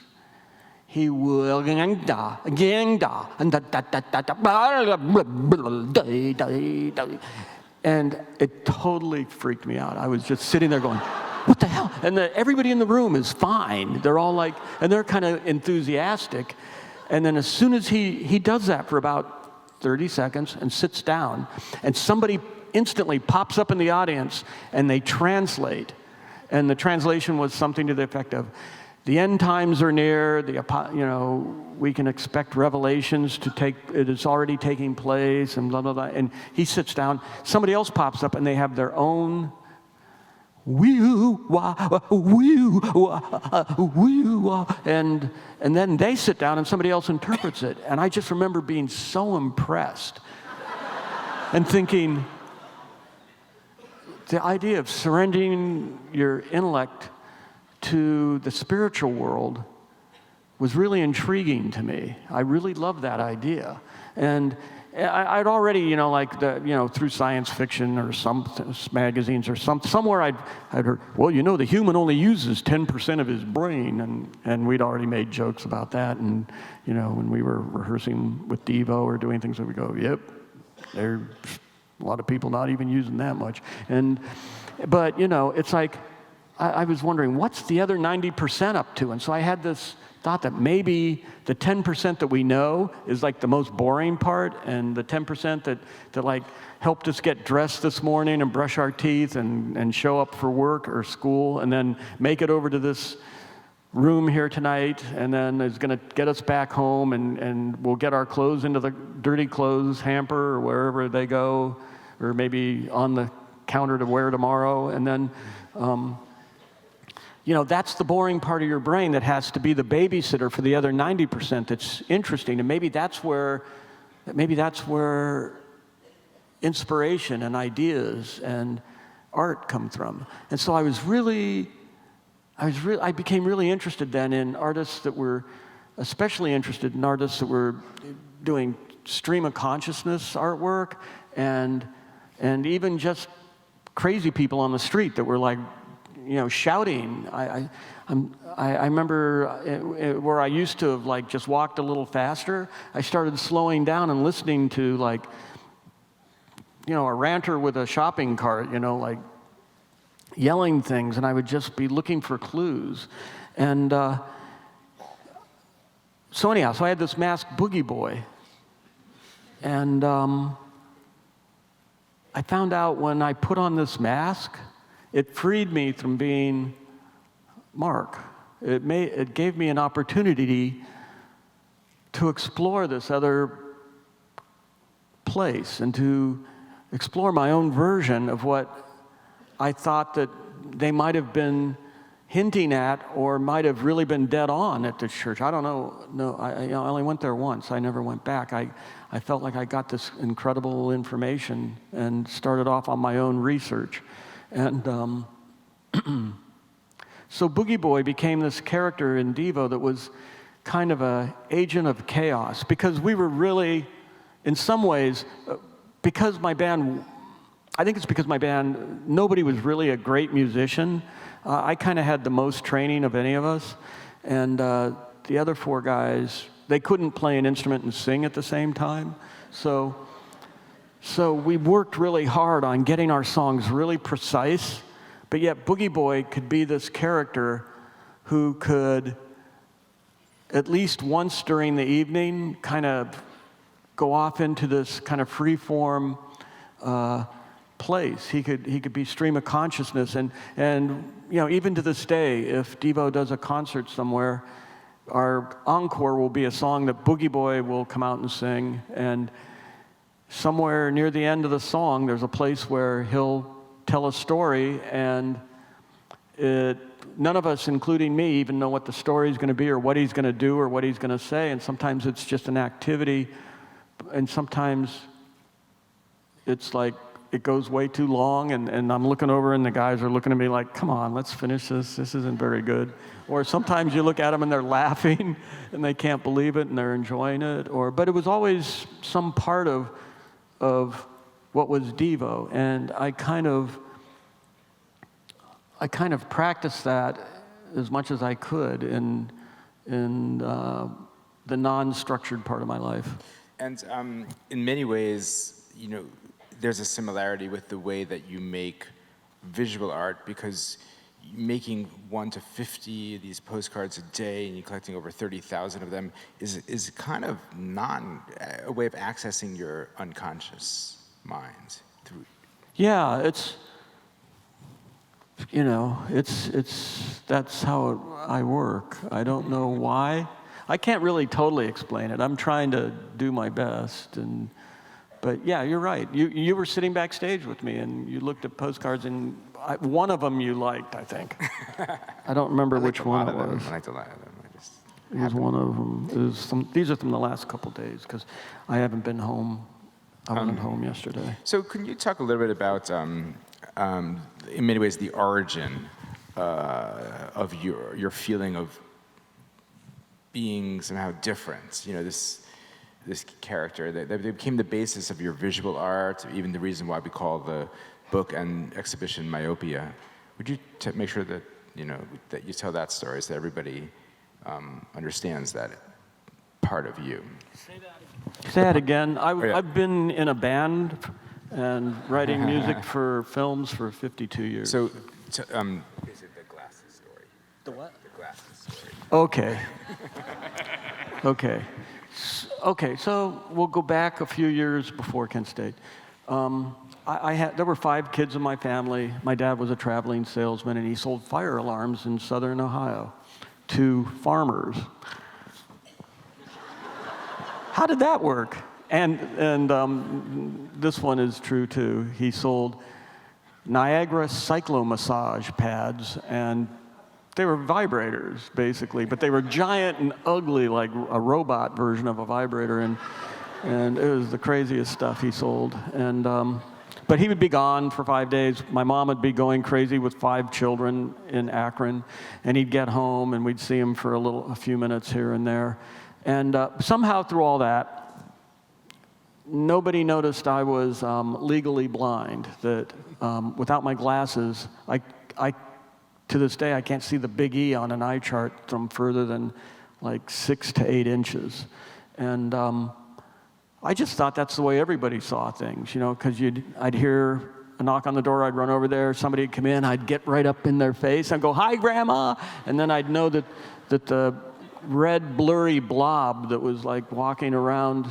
he will, and it totally freaked me out. I was just sitting there going, what the hell? And everybody in the room is fine. They're all like, and they're kind of enthusiastic. And then as soon as he does that for about 30 seconds and sits down, and somebody instantly pops up in the audience and they translate. And the translation was something to the effect of, the end times are near, we can expect revelations it is already taking place, and blah, blah, blah. And he sits down, somebody else pops up, and they have their own and then they sit down and somebody else interprets it. And I just remember being so impressed and thinking, the idea of surrendering your intellect to the spiritual world was really intriguing to me. I really loved that idea. And I'd already, through science fiction or some magazines or somewhere I'd heard, well, the human only uses 10% of his brain, and we'd already made jokes about that. And, when we were rehearsing with Devo or doing things, we go, yep, there's a lot of people not even using that much. But it's like, I was wondering, what's the other 90% up to? And so I had this thought that maybe the 10% that we know is like the most boring part, and the 10% that like helped us get dressed this morning and brush our teeth and show up for work or school, and then make it over to this room here tonight, and then is going to get us back home, and we'll get our clothes into the dirty clothes hamper or wherever they go, or maybe on the counter to wear tomorrow, and then that's the boring part of your brain that has to be the babysitter for the other 90% that's interesting. And maybe that's where inspiration and ideas and art come from. And so I became really interested then in artists that were, especially interested in artists that were doing stream of consciousness artwork, and even just crazy people on the street that were like, shouting. I remember where I used to have like just walked a little faster, I started slowing down and listening to like, a ranter with a shopping cart, like yelling things, and I would just be looking for clues. And so I had this masked Boogie Boy, and I found out when I put on this mask, it freed me from being Mark. It gave me an opportunity to explore this other place and to explore my own version of what I thought that they might have been hinting at or might have really been dead on at the church. I don't know. No, I only went there once. I never went back. I felt like I got this incredible information and started off on my own research. And so Boogie Boy became this character in Devo that was kind of an agent of chaos, because we were really, in some ways, because my band, I think it's because my band, nobody was really a great musician. I kind of had the most training of any of us, and the other four guys, they couldn't play an instrument and sing at the same time. So we worked really hard on getting our songs really precise, but yet Boogie Boy could be this character who could, at least once during the evening, kind of go off into this kind of free-form place. He could be stream of consciousness, and you know, even to this day, if Devo does a concert somewhere, our encore will be a song that Boogie Boy will come out and sing, and somewhere near the end of the song, there's a place where he'll tell a story, and none of us, including me, even know what the story is going to be or what he's going to do or what he's going to say, and sometimes it's just an activity, and sometimes it's like it goes way too long, and I'm looking over and the guys are looking at me like, come on, let's finish this. This isn't very good. Or sometimes you look at them and they're laughing and they can't believe it and they're enjoying it. But it was always some part of what was Devo, and I kind of practiced that as much as I could in the non-structured part of my life. And in many ways, you know, there's a similarity with the way that you make visual art, because making 1 to 50 of these postcards a day and you're collecting over 30,000 of them is kind of a way of accessing your unconscious mind. Yeah, it's, you know, that's how I work. I don't know why. I can't really totally explain it. I'm trying to do my best, but yeah, you're right. You were sitting backstage with me, and you looked at postcards, and one of them you liked, I think. I don't remember which one it was. I liked a lot of them. It was one of them. These are from the last couple days, because I haven't been home. I wasn't home yesterday. So can you talk a little bit about, in many ways, the origin of your feeling of being somehow different? You know, this character that became the basis of your visual art, even the reason why we call the book and exhibition Myopia. Would you make sure that that you tell that story so that everybody understands that part of you? Say that again. I've been in a band and writing music for films for 52 years. So, is it the glasses story? The what? The glasses story. Okay. Okay, so we'll go back a few years before Kent State. There were 5 kids in my family. My dad was a traveling salesman, and he sold fire alarms in southern Ohio to farmers. How did that work? And this one is true too. He sold Niagara cyclomassage pads, and they were vibrators, basically, but they were giant and ugly, like a robot version of a vibrator, and it was the craziest stuff he sold. But he would be gone for 5 days. My mom would be going crazy with 5 children in Akron, and he'd get home, and we'd see him for a few minutes here and there. And somehow through all that, nobody noticed I was legally blind, that without my glasses, to this day, I can't see the big E on an eye chart from further than like 6 to 8 inches. And I just thought that's the way everybody saw things, because I'd hear a knock on the door, I'd run over there, somebody would come in, I'd get right up in their face and go, "Hi, Grandma!" And then I'd know that the red, blurry blob that was like walking around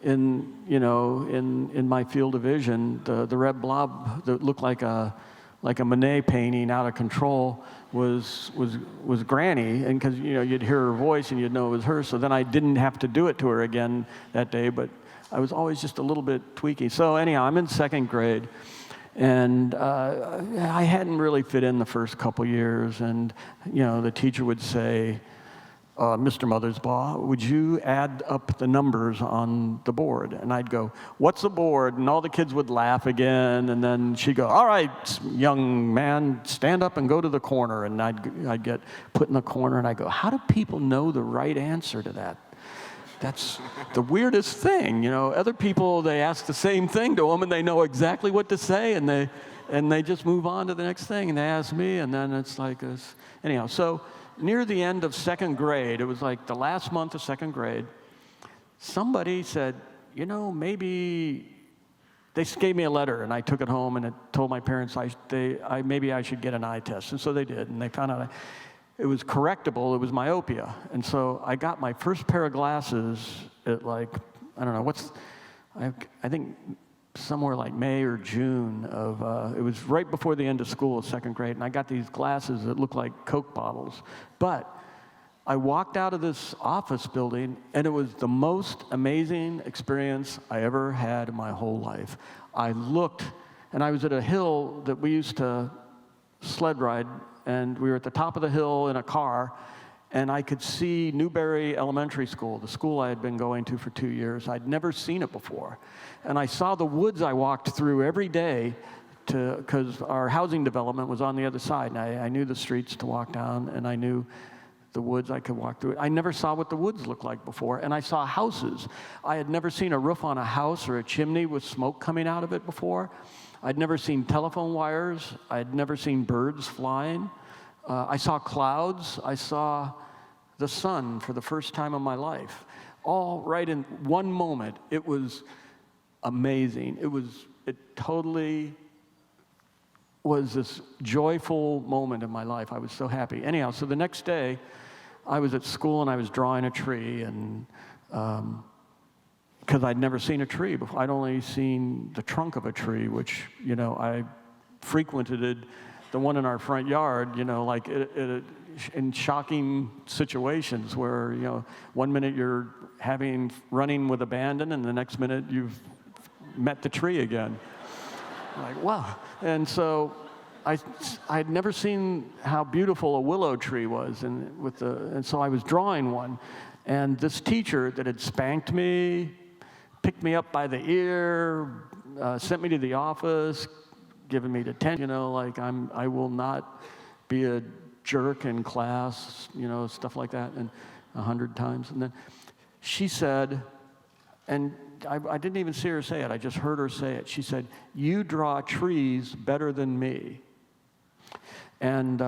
in my field of vision, the red blob that looked like a Monet painting out of control, was Granny, and because you'd hear her voice and you'd know it was her. So then I didn't have to do it to her again that day, but I was always just a little bit tweaky. So anyhow, I'm in second grade, and I hadn't really fit in the first couple years, and the teacher would say, Mr. Mothersbaugh, would you add up the numbers on the board? And I'd go, what's the board? And all the kids would laugh again, and then she'd go, all right, young man, stand up and go to the corner. And I'd get put in the corner, and I'd go, how do people know the right answer to that? That's the weirdest thing. Other people, they ask the same thing to them, and they know exactly what to say, and they just move on to the next thing, and they ask me, and then it's like this. Anyhow, so near the end of second grade, it was like the last month of second grade, somebody said, maybe they gave me a letter, and I took it home, and it told my parents maybe I should get an eye test. And so they did, and they found out it was correctable. It was myopia. And so I got my first pair of glasses at I don't know, I think somewhere like May or June of, it was right before the end of school of second grade, and I got these glasses that looked like Coke bottles. But I walked out of this office building, and it was the most amazing experience I ever had in my whole life. I looked, and I was at a hill that we used to sled ride, and we were at the top of the hill in a car, and I could see Newberry Elementary School, the school I had been going to for 2 years. I'd never seen it before. And I saw the woods I walked through every day because our housing development was on the other side, and I knew the streets to walk down, and I knew the woods I could walk through. I never saw what the woods looked like before, and I saw houses. I had never seen a roof on a house or a chimney with smoke coming out of it before. I'd never seen telephone wires. I'd never seen birds flying. I saw clouds. I saw the sun for the first time in my life. All right in one moment. It was amazing. It totally was this joyful moment in my life. I was so happy. Anyhow, so the next day, I was at school and I was drawing a tree, and because I'd never seen a tree before. I'd only seen the trunk of a tree, which, I frequented the one in our front yard, in shocking situations where, 1 minute you're running with abandon, and the next minute you've met the tree again. Like, wow. And so I'd never seen how beautiful a willow tree was, and so I was drawing one, and this teacher that had spanked me, picked me up by the ear, sent me to the office, given me detention, I will not be a jerk in class, stuff like that, and 100 times. And then she said, and I didn't even see her say it, I just heard her say it. She said, "You draw trees better than me." And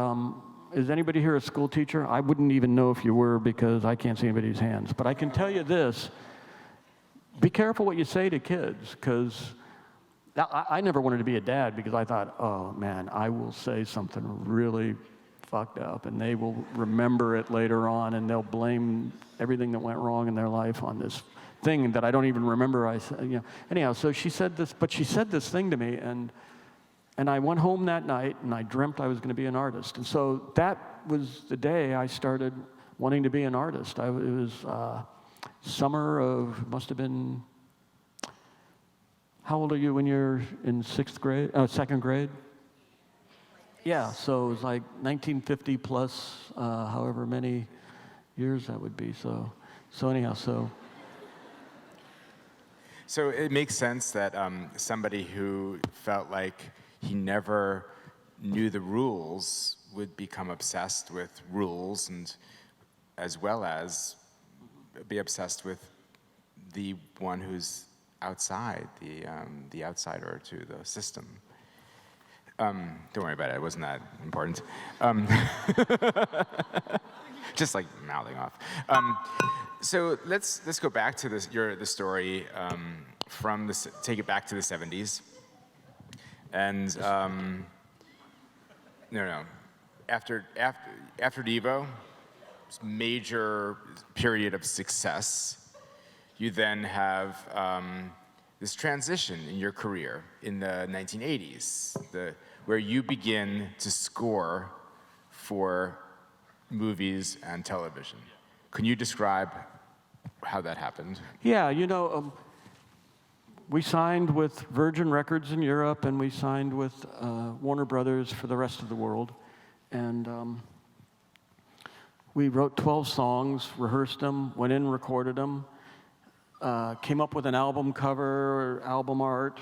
is anybody here a school teacher? I wouldn't even know if you were, because I can't see anybody's hands. But I can tell you this, be careful what you say to kids, because I never wanted to be a dad, because I thought, oh man, I will say something really fucked up, and they will remember it later on, and they'll blame everything that went wrong in their life on this thing that I don't even remember. Anyhow, so she said this, but she said this thing to me, and I went home that night, and I dreamt I was going to be an artist. And so that was the day I started wanting to be an artist. It was summer of, must have been, how old are you when you're in second grade? Yeah, so it was like 1950 plus, however many years that would be. So anyhow, So it makes sense that somebody who felt like he never knew the rules would become obsessed with rules, and as well as be obsessed with the one who's outside, the outsider to the system. Don't worry about it. It wasn't that important. Just like mouthing off. So let's go back to the story take it back to the 70s, and after Devo, major period of success, you then have this transition in your career in the 1980s, where you begin to score for movies and television. Can you describe how that happened? Yeah, we signed with Virgin Records in Europe, and we signed with Warner Brothers for the rest of the world. And we wrote 12 songs, rehearsed them, went in, recorded them, came up with an album cover, album art,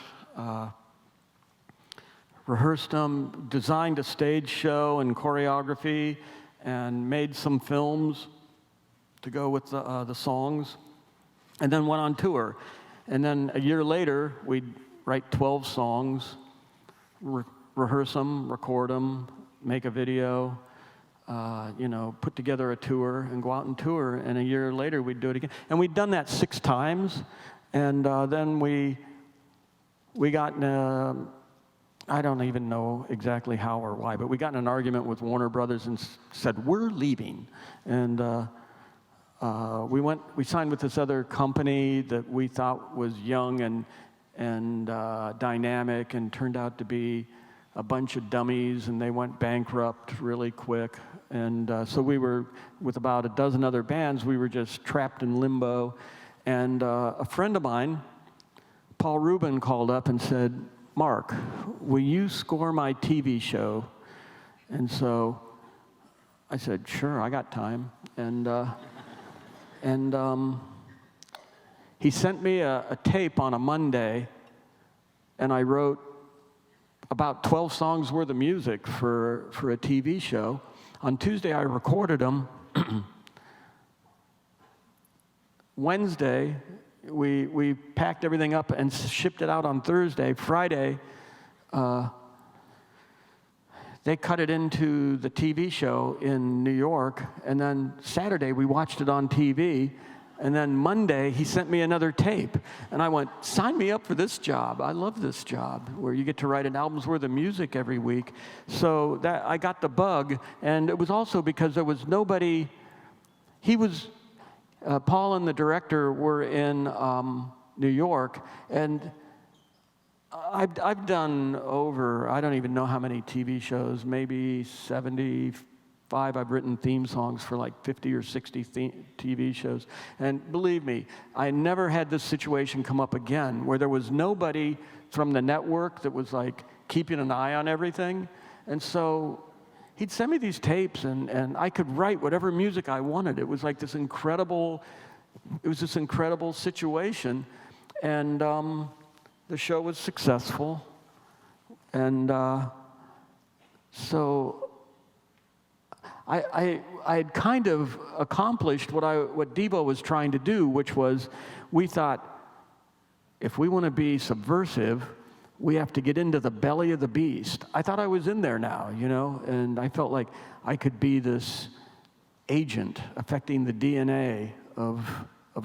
rehearsed them, designed a stage show and choreography, and made some films to go with the songs, and then went on tour. And then a year later, we'd write 12 songs, rehearse them, record them, make a video, put together a tour and go out and tour. And a year later, we'd do it again. And we'd done that 6 times. And then we got in I don't even know exactly how or why, but we got in an argument with Warner Brothers and said, we're leaving. And we signed with this other company that we thought was young and dynamic, and turned out to be a bunch of dummies, and they went bankrupt really quick. And so we were, with about a dozen other bands, we were just trapped in limbo. And a friend of mine, Paul Rubin, called up and said, Mark, will you score my TV show? And so I said, sure, I got time. And he sent me a tape on a Monday, and I wrote about 12 songs worth of music for a TV show. On Tuesday, I recorded them. Wednesday, we packed everything up and shipped it out on Thursday. Friday, they cut it into the TV show in New York, and then Saturday we watched it on TV, and then Monday he sent me another tape, and I went, sign me up for this job. I love this job, where you get to write an album's worth of music every week. So that I got the bug, and it was also because there was nobody. Paul and the director were in New York, and I've done over, I don't even know how many TV shows, maybe 75. I've written theme songs for like 50 or 60 TV shows. And believe me, I never had this situation come up again, where there was nobody from the network that was like keeping an eye on everything. And so he'd send me these tapes, and I could write whatever music I wanted. It was like this incredible situation. And the show was successful. And so I had kind of accomplished what Devo was trying to do, which was, we thought, if we want to be subversive, we have to get into the belly of the beast. I thought I was in there now, and I felt like I could be this agent affecting the DNA of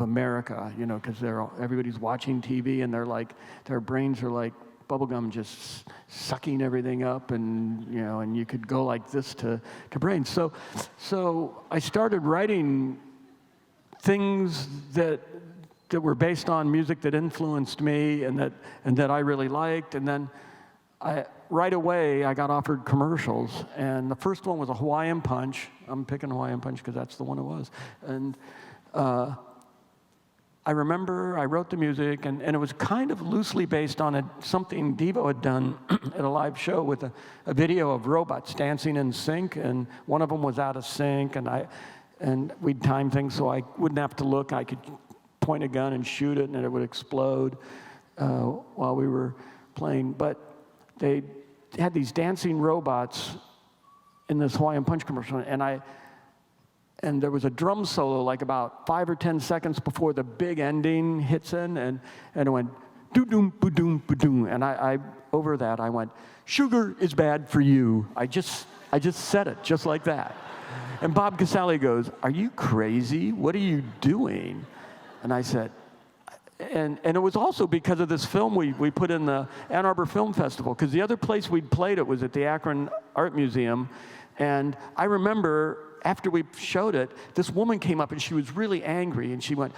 America, because everybody's watching TV, and their brains are like bubblegum, just sucking everything up, and you could go like this to brains. So I started writing things that were based on music that influenced me and that I really liked. And then right away I got offered commercials, and the first one was a Hawaiian Punch. I'm picking Hawaiian Punch because that's the one it was. And I remember I wrote the music, and it was kind of loosely based on something Devo had done at a live show with a video of robots dancing in sync, and one of them was out of sync, and we'd time things so I wouldn't have to look. I could point a gun and shoot it, and it would explode while we were playing. But they had these dancing robots in this Hawaiian Punch commercial, and there was a drum solo like about 5 or 10 seconds before the big ending hits in, and it went doo-doom, ba-doom, ba-doom. And I over that, I went, sugar is bad for you. I just said it just like that. And Bob Casale goes, are you crazy? What are you doing? And I said, and it was also because of this film we put in the Ann Arbor Film Festival, because the other place we'd played it was at the Akron Art Museum. And I remember after we showed it, this woman came up and she was really angry, and she went,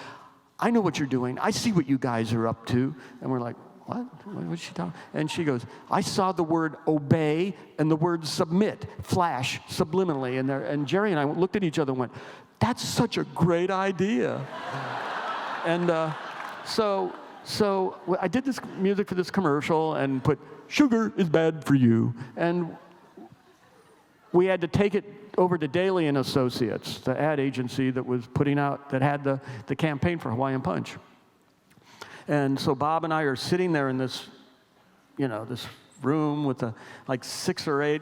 I know what you're doing. I see what you guys are up to. And we're like, what? What's she talking? And she goes, I saw the word obey and the word submit flash subliminally. And Jerry and I looked at each other and went, that's such a great idea. And so I did this music for this commercial and put, sugar is bad for you. And we had to take it over to Daly and Associates, the ad agency that was putting out, that had the campaign for Hawaiian Punch. And so Bob and I are sitting there in this, this room with like 6 or 8,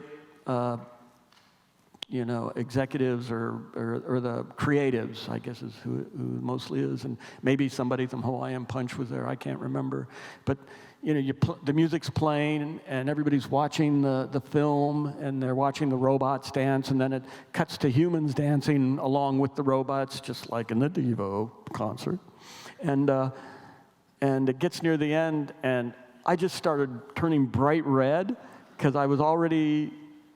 executives or the creatives, I guess is who it mostly is, and maybe somebody from Hawaiian Punch was there. I can't remember, but the music's playing and everybody's watching the film and they're watching the robots dance, and then it cuts to humans dancing along with the robots, just like in the Devo concert, and it gets near the end, and I just started turning bright red because I was already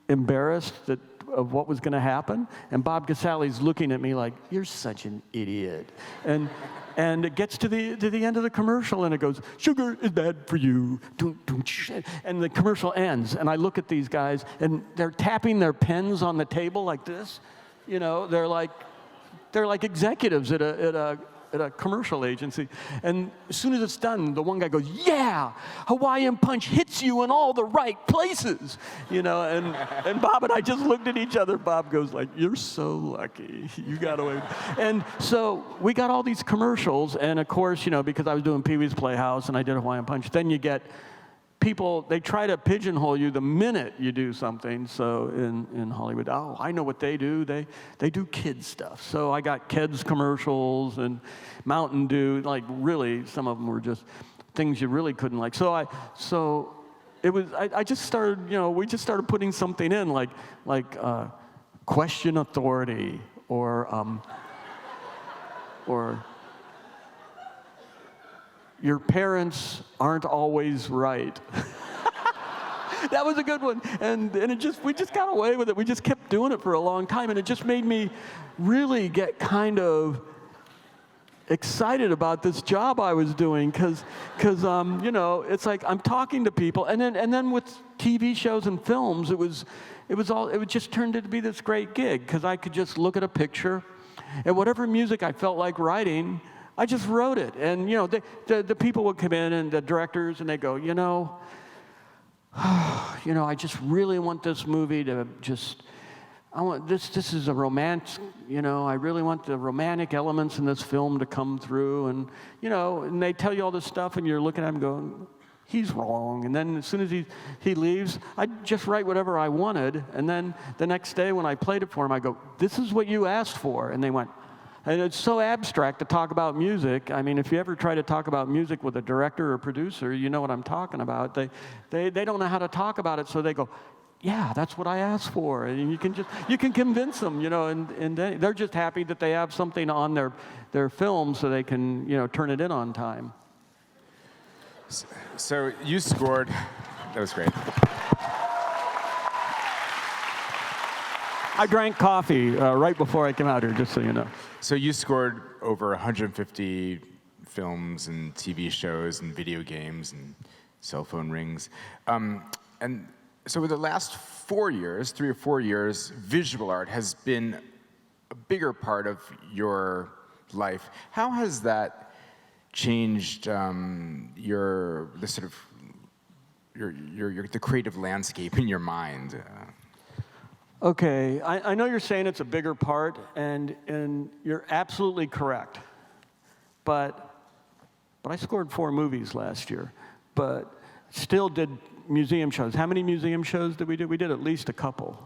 embarrassed of what was going to happen. And Bob Casale's looking at me like, you're such an idiot. And it gets to the end of the commercial, and it goes, sugar is bad for you. And the commercial ends, and I look at these guys, and they're tapping their pens on the table like this. They're like executives at a commercial agency. And as soon as it's done, the one guy goes, yeah, Hawaiian Punch hits you in all the right places. And Bob and I just looked at each other. Bob goes like, you're so lucky. You got away. And so we got all these commercials, and of course, because I was doing Pee-wee's Playhouse and I did Hawaiian Punch, then you get people, they try to pigeonhole you the minute you do something. So in Hollywood, oh, I know what they do. They do kids stuff. So I got kids commercials and Mountain Dew. Like really, some of them were just things you really couldn't like. So it was. I just started. We just started putting something in like question authority or your parents aren't always right. That was a good one. And we just got away with it. We just kept doing it for a long time, and it just made me really get kind of excited about this job I was doing, because it's like I'm talking to people, and then with TV shows and films, it just turned out to be this great gig, because I could just look at a picture, and whatever music I felt like writing, I just wrote it. And the people would come in, and the directors, and they go, I just really want this movie to just, I want this is a romance, I really want the romantic elements in this film to come through, and and they tell you all this stuff, and you're looking at them going, he's wrong. And then as soon as he leaves, I just write whatever I wanted, and then the next day when I played it for him, I go, this is what you asked for. And they went, and it's so abstract to talk about music. I mean, if you ever try to talk about music with a director or producer, you know what I'm talking about. They don't know how to talk about it, so they go, yeah, that's what I asked for. And you can convince them, and they're just happy that they have something on their film so they can, turn it in on time. So you scored, that was great. I drank coffee right before I came out here, just so you know. So you scored over 150 films and TV shows and video games and cell phone rings. And so over the last 3 or 4 years, visual art has been a bigger part of your life. How has that changed the creative landscape in your mind? Okay, I know you're saying it's a bigger part, and you're absolutely correct. But I scored 4 movies last year, but still did museum shows. How many museum shows did we do? We did at least a couple.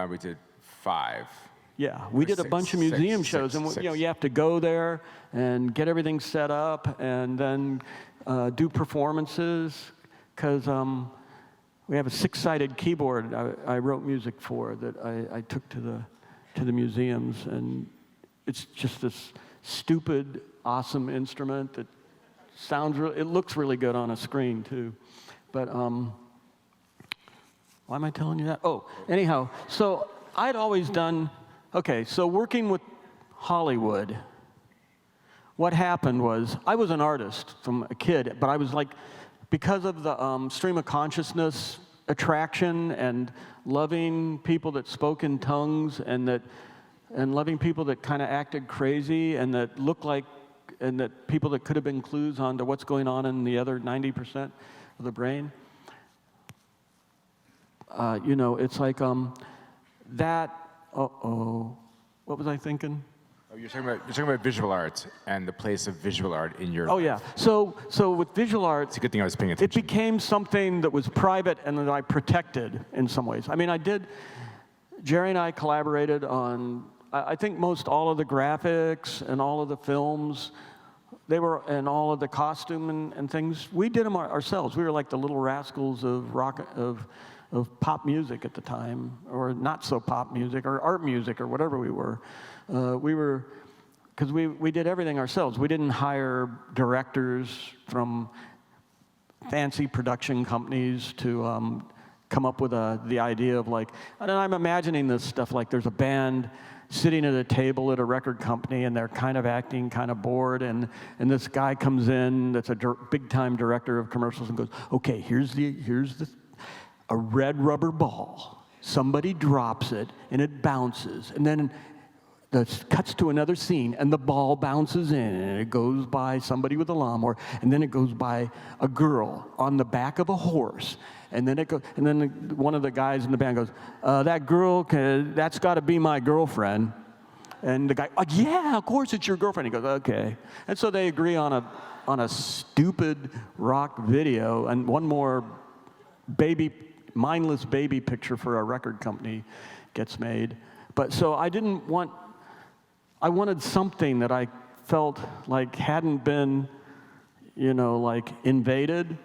We did 5. Yeah, we did a bunch of museum shows, and you have to go there and get everything set up, and then do performances, because we have a 6-sided keyboard I wrote music for that I took to the museums, and it's just this stupid, awesome instrument that it looks really good on a screen too. But why am I telling you that? Oh, anyhow, so I'd always done, so working with Hollywood, what happened was I was an artist from a kid, but I was like because of the stream of consciousness attraction and loving people that spoke in tongues and loving people that kind of acted crazy and that looked like, and that people that could have been clues onto what's going on in the other 90% of the brain. You know, it's like that, what was I thinking? Oh, you're talking about visual art and the place of visual art in your Oh yeah, so with visual art, It's a good thing I was paying it attention. became something that was private and that I protected in some ways. I mean, Jerry and I collaborated on, I think most all of the graphics and all of the films, and all of the costume and things, we did them ourselves. We were like the Little Rascals of pop music at the time, or not so pop music, or art music, or whatever we were. Because we did everything ourselves. We didn't hire directors from fancy production companies to come up with the idea of like, and I'm imagining this stuff like there's a band sitting at a table at a record company and they're kind of acting kind of bored, and this guy comes in that's a big-time director of commercials and goes, okay, here's a red rubber ball. Somebody drops it and it bounces, and then cuts to another scene, and the ball bounces in, and it goes by somebody with a lawnmower, and then it goes by a girl on the back of a horse, and then one of the guys in the band goes, "That girl, that's got to be my girlfriend," and the guy, "Oh yeah, of course it's your girlfriend." He goes, "Okay," and so they agree on a stupid rock video, and one more mindless baby picture for a record company gets made. But so I wanted something that I felt like hadn't been, like invaded.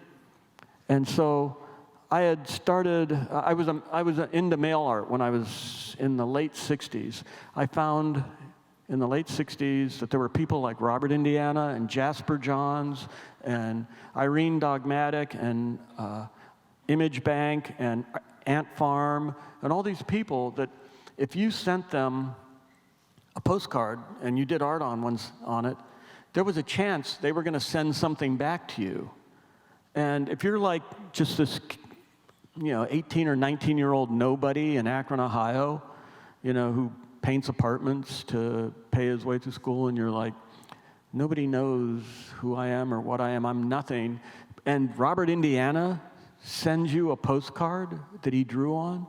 And so I had started, I was into mail art when I was in the late 60s. I found in the late 60s that there were people like Robert Indiana and Jasper Johns and Irene Dogmatic and Image Bank and Ant Farm and all these people that if you sent them a postcard and you did art on it, there was a chance they were going to send something back to you. And if you're like just this, 18 or 19-year-old nobody in Akron, Ohio, who paints apartments to pay his way through school, and you're like, nobody knows who I am or what I am, I'm nothing. And Robert Indiana sends you a postcard that he drew on.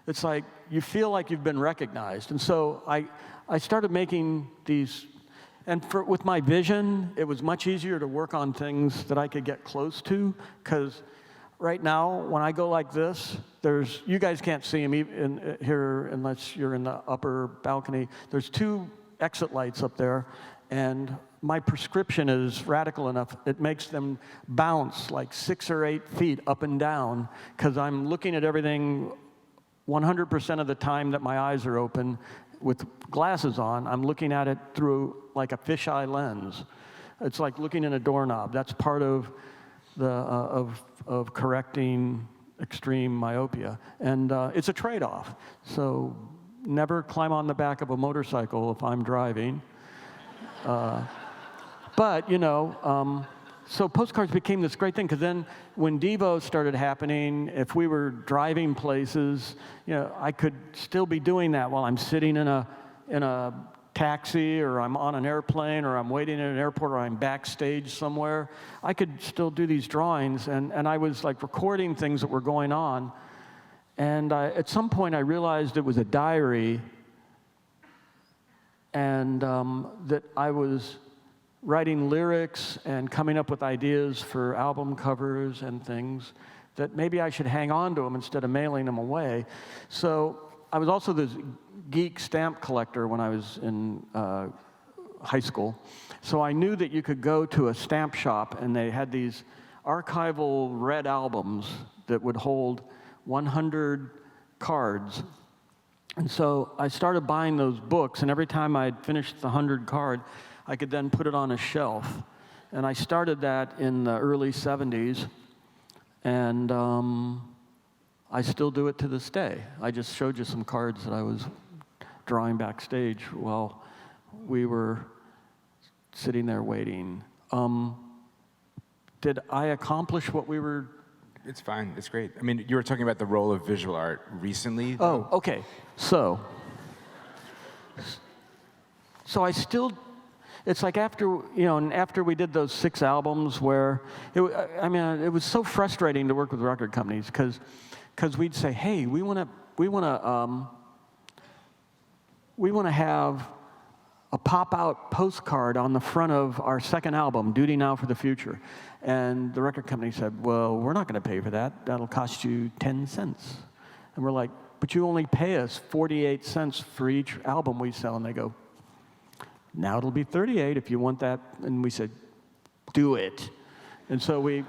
It's like you feel like you've been recognized. And so I started making these, and with my vision, it was much easier to work on things that I could get close to, because right now, when I go like this, you guys can't see them in here unless you're in the upper balcony. There's 2 exit lights up there, and my prescription is radical enough. It makes them bounce like 6 or 8 feet up and down, because I'm looking at everything 100% of the time that my eyes are open. With glasses on, I'm looking at it through like a fisheye lens. It's like looking in a doorknob. That's part of of correcting extreme myopia, and it's a trade-off. So never climb on the back of a motorcycle if I'm driving. But so postcards became this great thing, because then when Devo started happening, if we were driving places, I could still be doing that while I'm sitting in a taxi, or I'm on an airplane, or I'm waiting at an airport, or I'm backstage somewhere. I could still do these drawings, and I was like recording things that were going on. And at some point I realized it was a diary, and that I was writing lyrics and coming up with ideas for album covers and things, that maybe I should hang on to them instead of mailing them away. So I was also this geek stamp collector when I was in high school. So I knew that you could go to a stamp shop and they had these archival red albums that would hold 100 cards. And so I started buying those books, and every time I'd finished the 100 card, I could then put it on a shelf. And I started that in the early 70s, and I still do it to this day. I just showed you some cards that I was drawing backstage while we were sitting there waiting. did I accomplish what we were? It's fine. It's great. I mean, you were talking about the role of visual art recently. Oh, okay. So I still, it's like after, and after we did those 6 albums where, it was so frustrating to work with record companies because we'd say, hey, we want to have a pop-out postcard on the front of our second album, Duty Now for the Future. And the record company said, well, we're not going to pay for that. That'll cost you 10 cents. And we're like, but you only pay us 48 cents for each album we sell. And they go, now it'll be 38 if you want that. And we said, do it. And so we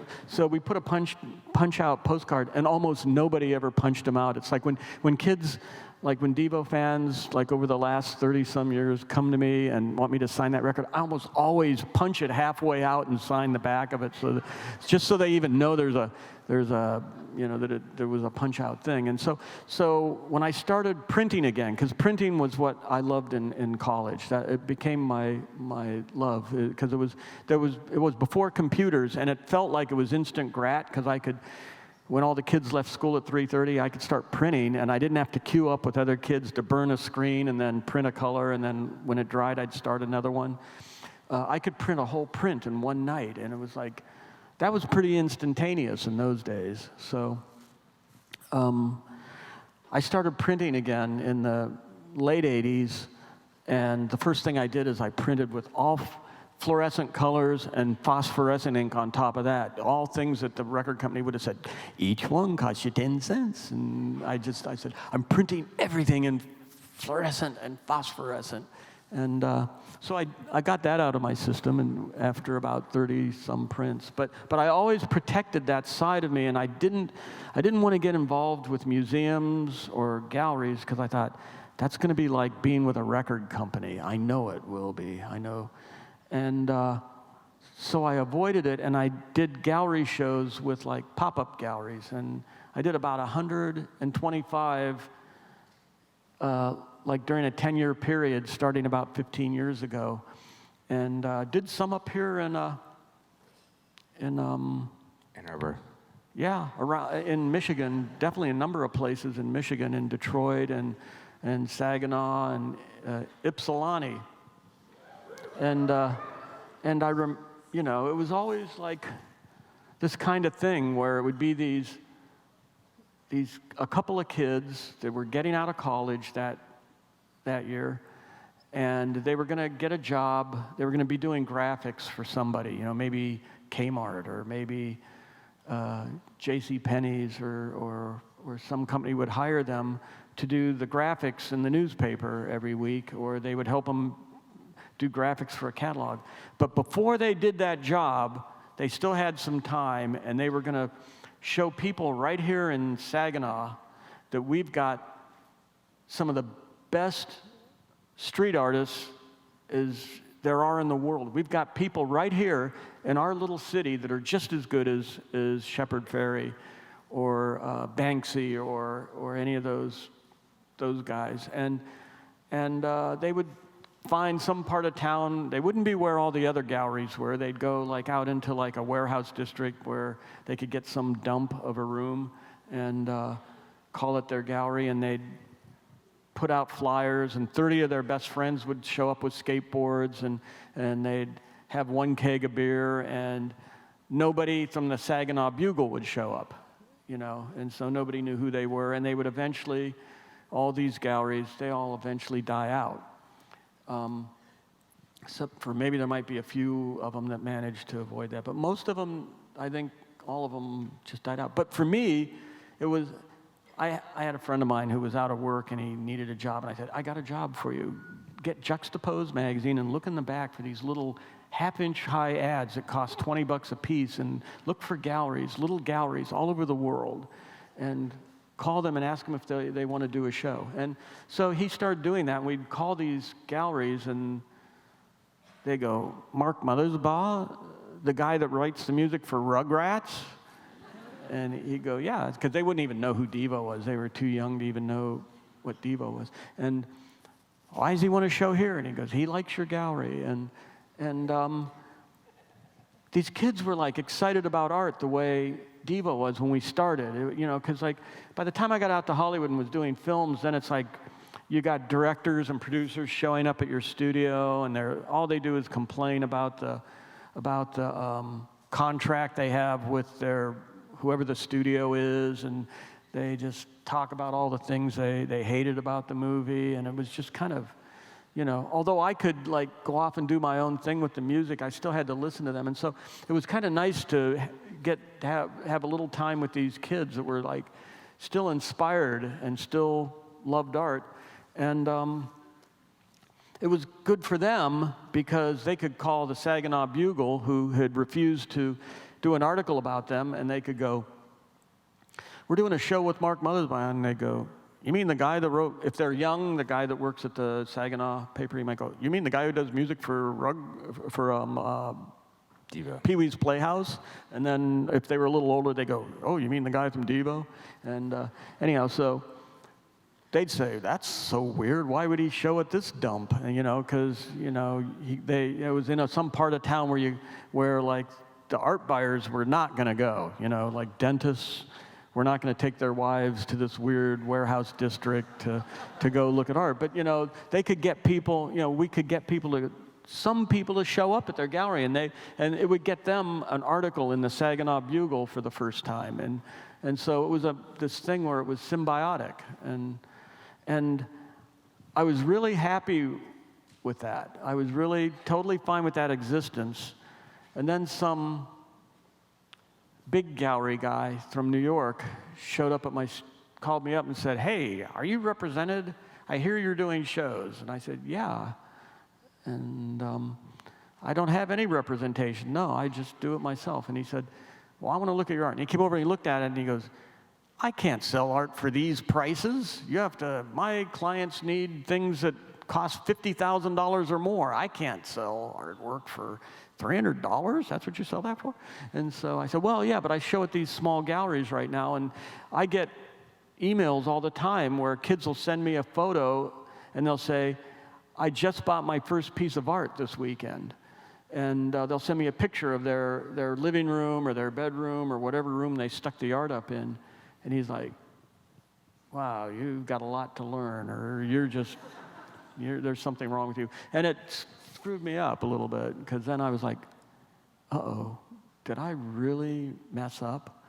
put a punch-out postcard, and almost nobody ever punched them out. It's like when kids, like when Devo fans, like over the last 30-some years, come to me and want me to sign that record, I almost always punch it halfway out and sign the back of it, just so they even know there was a punch-out thing. And so when I started printing again, because printing was what I loved in college, that it became my love, because it was before computers, and it felt like it was instant grat, because I could. When all the kids left school at 3:30, I could start printing, and I didn't have to queue up with other kids to burn a screen and then print a color, and then when it dried, I'd start another one. I could print a whole print in one night, and it was like, that was pretty instantaneous in those days. So I started printing again in the late 80s, and the first thing I did is I printed with all fluorescent colors and phosphorescent ink on top of that. All things that the record company would have said, each one costs you 10 cents. And I said, I'm printing everything in fluorescent and phosphorescent. And so I got that out of my system, and after about 30-some prints. But I always protected that side of me, and I didn't want to get involved with museums or galleries, because I thought, that's going to be like being with a record company. I know it will be. I know. And so I avoided it, and I did gallery shows with like pop-up galleries, and I did about 125 like during a 10-year period starting about 15 years ago, and did some up here in Ann Arbor. Yeah, around in Michigan, definitely a number of places in Michigan, in Detroit and Saginaw and Ypsilanti. And it was always like this kind of thing where it would be these a couple of kids that were getting out of college that year, and they were going to get a job. They were going to be doing graphics for somebody, maybe Kmart or maybe J.C. Penney's or some company would hire them to do the graphics in the newspaper every week, or they would help them do graphics for a catalog. But before they did that job, they still had some time, and they were going to show people right here in Saginaw that we've got some of the best street artists there are in the world. We've got people right here in our little city that are just as good as Shepard Fairey or Banksy or any of those guys. And they would find some part of town. They wouldn't be where all the other galleries were. They'd go like out into like a warehouse district where they could get some dump of a room and call it their gallery, and they'd put out flyers, and 30 of their best friends would show up with skateboards, and they'd have one keg of beer, and nobody from the Saginaw Bugle would show up, and so nobody knew who they were, and they would eventually, all these galleries, they all eventually die out. Except for maybe there might be a few of them that managed to avoid that, but most of them, I think all of them just died out. But for me, it was, I had a friend of mine who was out of work and he needed a job, and I said, I got a job for you. Get Juxtapose magazine and look in the back for these little half-inch high ads that cost $20 a piece, and look for galleries, little galleries all over the world, and call them and ask them if they want to do a show. And so he started doing that, and we'd call these galleries, and they go, Mark Mothersbaugh, the guy that writes the music for Rugrats? And he'd go, yeah, because they wouldn't even know who Devo was. They were too young to even know what Devo was. And why does he want to show here? And he goes, he likes your gallery. And these kids were like excited about art the way Devo was when we started. Because like by the time I got out to Hollywood and was doing films, then it's like you got directors and producers showing up at your studio, and all they do is complain about the contract they have with whoever the studio is, and they just talk about all the things they hated about the movie, and it was just kind of, although I could like go off and do my own thing with the music, I still had to listen to them. And so it was kind of nice to have a little time with these kids that were like still inspired and still loved art. And it was good for them because they could call the Saginaw Bugle, who had refused to do an article about them, and they could go, "We're doing a show with Mark Mothersbaugh," and they go, "You mean the guy that wrote," if they're young, the guy that works at the Saginaw paper, he might go, "You mean the guy who does music for Devo. Pee-wee's Playhouse?" And then if they were a little older, they go, "Oh, you mean the guy from Devo?" And anyhow, so they'd say, "That's so weird. Why would he show at this dump?" And, because it was in some part of town where like the art buyers were not going to go. Like dentists were not going to take their wives to this weird warehouse district to go look at art. But they could get people. We could get some people to show up at their gallery, and it would get them an article in the Saginaw Bugle for the first time. And so it was this thing where it was symbiotic, and I was really happy with that. I was really totally fine with that existence. And then some big gallery guy from New York showed up called me up and said, "Hey, are you represented? I hear you're doing shows." And I said, "Yeah." And I don't have any representation. No, I just do it myself. And he said, "Well, I want to look at your art." And he came over and he looked at it and he goes, "I can't sell art for these prices. My clients need things that cost $50,000 or more. I can't sell artwork for $300. That's what you sell that for?" And so I said, "Well, yeah, but I show at these small galleries right now, and I get emails all the time where kids will send me a photo and they'll say, 'I just bought my first piece of art this weekend.' And they'll send me a picture of their living room or their bedroom or whatever room they stuck the art up in." And he's like, "Wow, you've got a lot to learn," or there's something wrong with you. And it screwed me up a little bit, because then I was like, uh-oh, did I really mess up?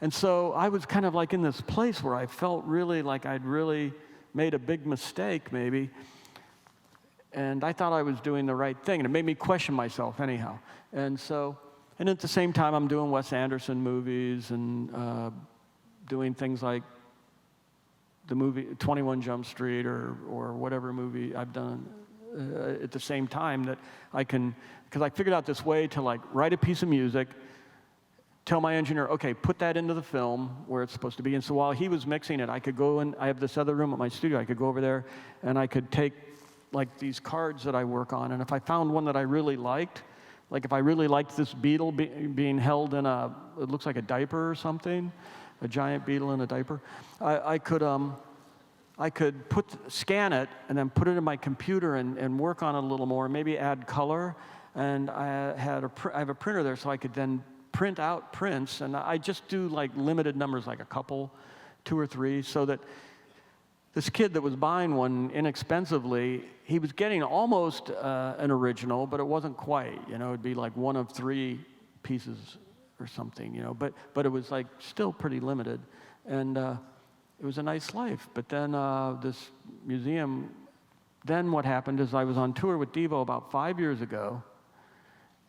And so I was kind of like in this place where I felt really like I'd really made a big mistake maybe. And I thought I was doing the right thing, and it made me question myself anyhow. And at the same time, I'm doing Wes Anderson movies and doing things like the movie 21 Jump Street or whatever movie I've done at the same time that because I figured out this way to like write a piece of music, tell my engineer, "Okay, put that into the film where it's supposed to be." And so while he was mixing it, I could go in, I have this other room at my studio, I could go over there and I could take like these cards that I work on, and if I found one that I really liked, like if I really liked this beetle being held in it looks like a diaper or something, a giant beetle in a diaper, I could scan it and then put it in my computer and work on it a little more, maybe add color. And I have a printer there, so I could then print out prints, and I just do like limited numbers, like a couple, 2 or 3, so that this kid that was buying one inexpensively, he was getting almost an original, but it wasn't quite. It'd be like 1 of 3 pieces or something. But it was like still pretty limited, and it was a nice life. But then this museum. Then what happened is I was on tour with Devo about 5 years ago,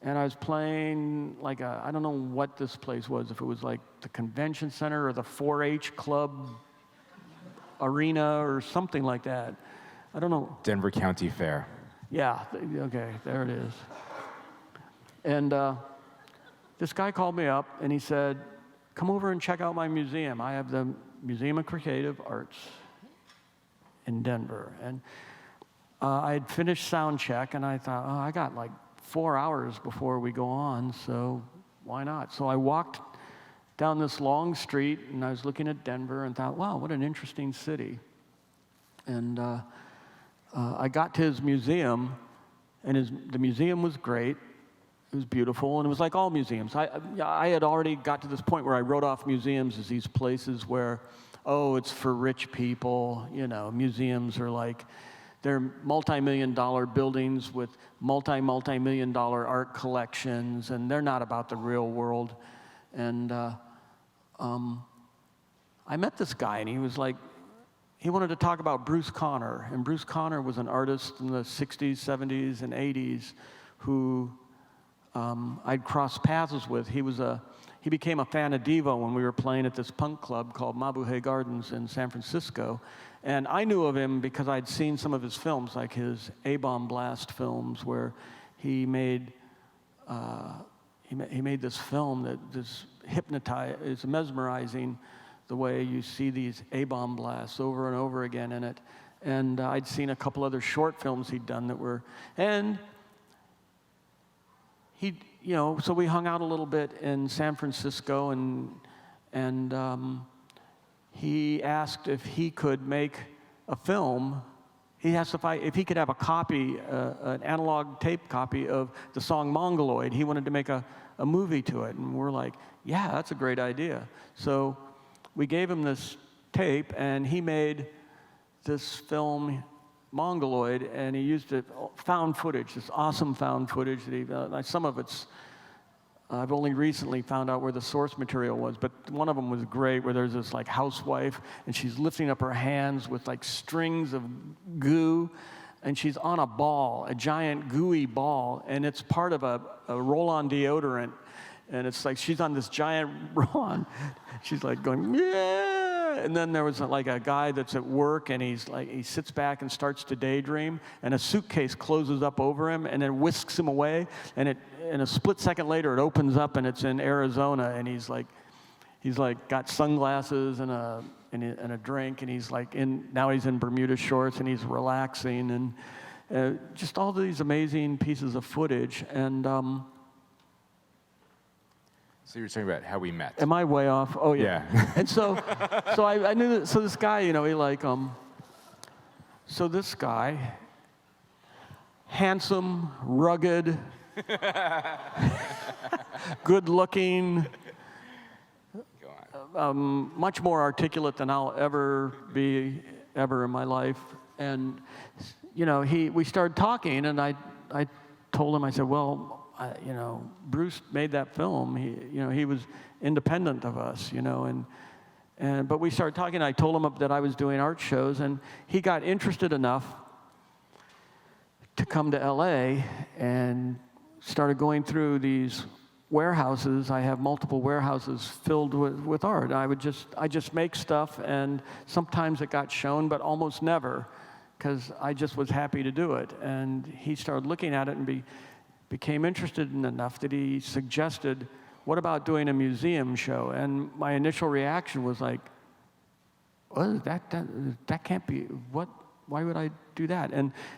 and I was playing like I don't know what this place was, if it was like the convention center or the 4-H club arena or something like that. I don't know. Denver County Fair. Yeah, okay, there it is. And this guy called me up and he said, "Come over and check out my museum. I have the Museum of Creative Arts in Denver." And I had finished sound check, and I thought, I got like 4 hours before we go on, so why not? So I walked down this long street, and I was looking at Denver and thought, wow, what an interesting city. And I got to his museum, and the museum was great. it was beautiful, and it was like all museums. I had already got to this point where I wrote off museums as these places where, oh, it's for rich people. You know, museums are like, they're multi-million-dollar buildings with multi-million-dollar art collections, and they're not about the real world. And I met this guy, and he was like, he wanted to talk about Bruce Conner. And Bruce Conner was an artist in the 60s, 70s, and 80s who I'd crossed paths with. He became a fan of Devo when we were playing at this punk club called Mabuhay Gardens in San Francisco. And I knew of him because I'd seen some of his films, like his A-Bomb Blast films, where he made this film that is mesmerizing, the way you see these A-bomb blasts over and over again in it. And I'd seen a couple other short films he'd done that were, and so we hung out a little bit in San Francisco, and he asked if he could make a film. He asked if he could have a copy, an analog tape copy of the song Mongoloid. He wanted to make a movie to it, and we're like, yeah, that's a great idea. So we gave him this tape, and he made this film, Mongoloid, and he used found footage, this awesome found footage that some of it's, I've only recently found out where the source material was, but one of them was great, where there's this like housewife, and she's lifting up her hands with like strings of goo, and she's on a ball, a giant gooey ball, and it's part of a roll-on deodorant. And it's like she's on this giant roll-on. She's like going, yeah. And then there was like a guy that's at work, and he sits back and starts to daydream, and a suitcase closes up over him, and then whisks him away. And a split second later, it opens up, and it's in Arizona, and he's like got sunglasses and a drink, and now he's in Bermuda shorts, and he's relaxing, and just all these amazing pieces of footage. And so you were talking about how we met. am I way off? Oh yeah. And so I knew that. So this guy, so this guy, handsome, rugged, good-looking, much more articulate than I'll ever be in my life. And we started talking, and I told him, I said, well, Bruce made that film. He was independent of us, but we started talking. I told him that I was doing art shows, and he got interested enough to come to LA and started going through these warehouses. I have multiple warehouses filled with art. I just make stuff, and sometimes it got shown, but almost never, because I just was happy to do it. And he started looking at it and became interested enough that he suggested, what about doing a museum show? And my initial reaction was like, well, that can't be, why would I do that?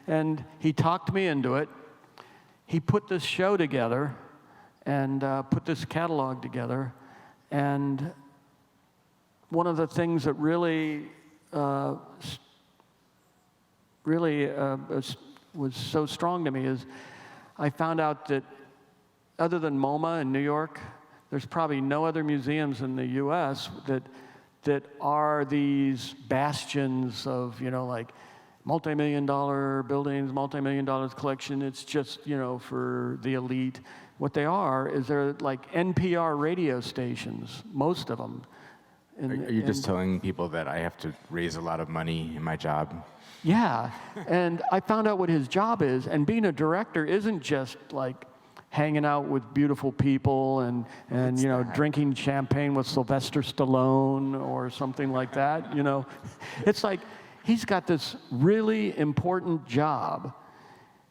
And he talked me into it. He put this show together and put this catalog together. And one of the things that really was so strong to me is I found out that other than MoMA in New York, there's probably no other museums in the US that are these bastions of, like multi-million-dollar buildings, multi-million-dollar collection. It's just, for the elite. What they are is they're like NPR radio stations, most of them. Are you just telling people that I have to raise a lot of money in my job? Yeah, and I found out what his job is, and being a director isn't just like hanging out with beautiful people and drinking champagne with Sylvester Stallone or something like that, It's like he's got this really important job.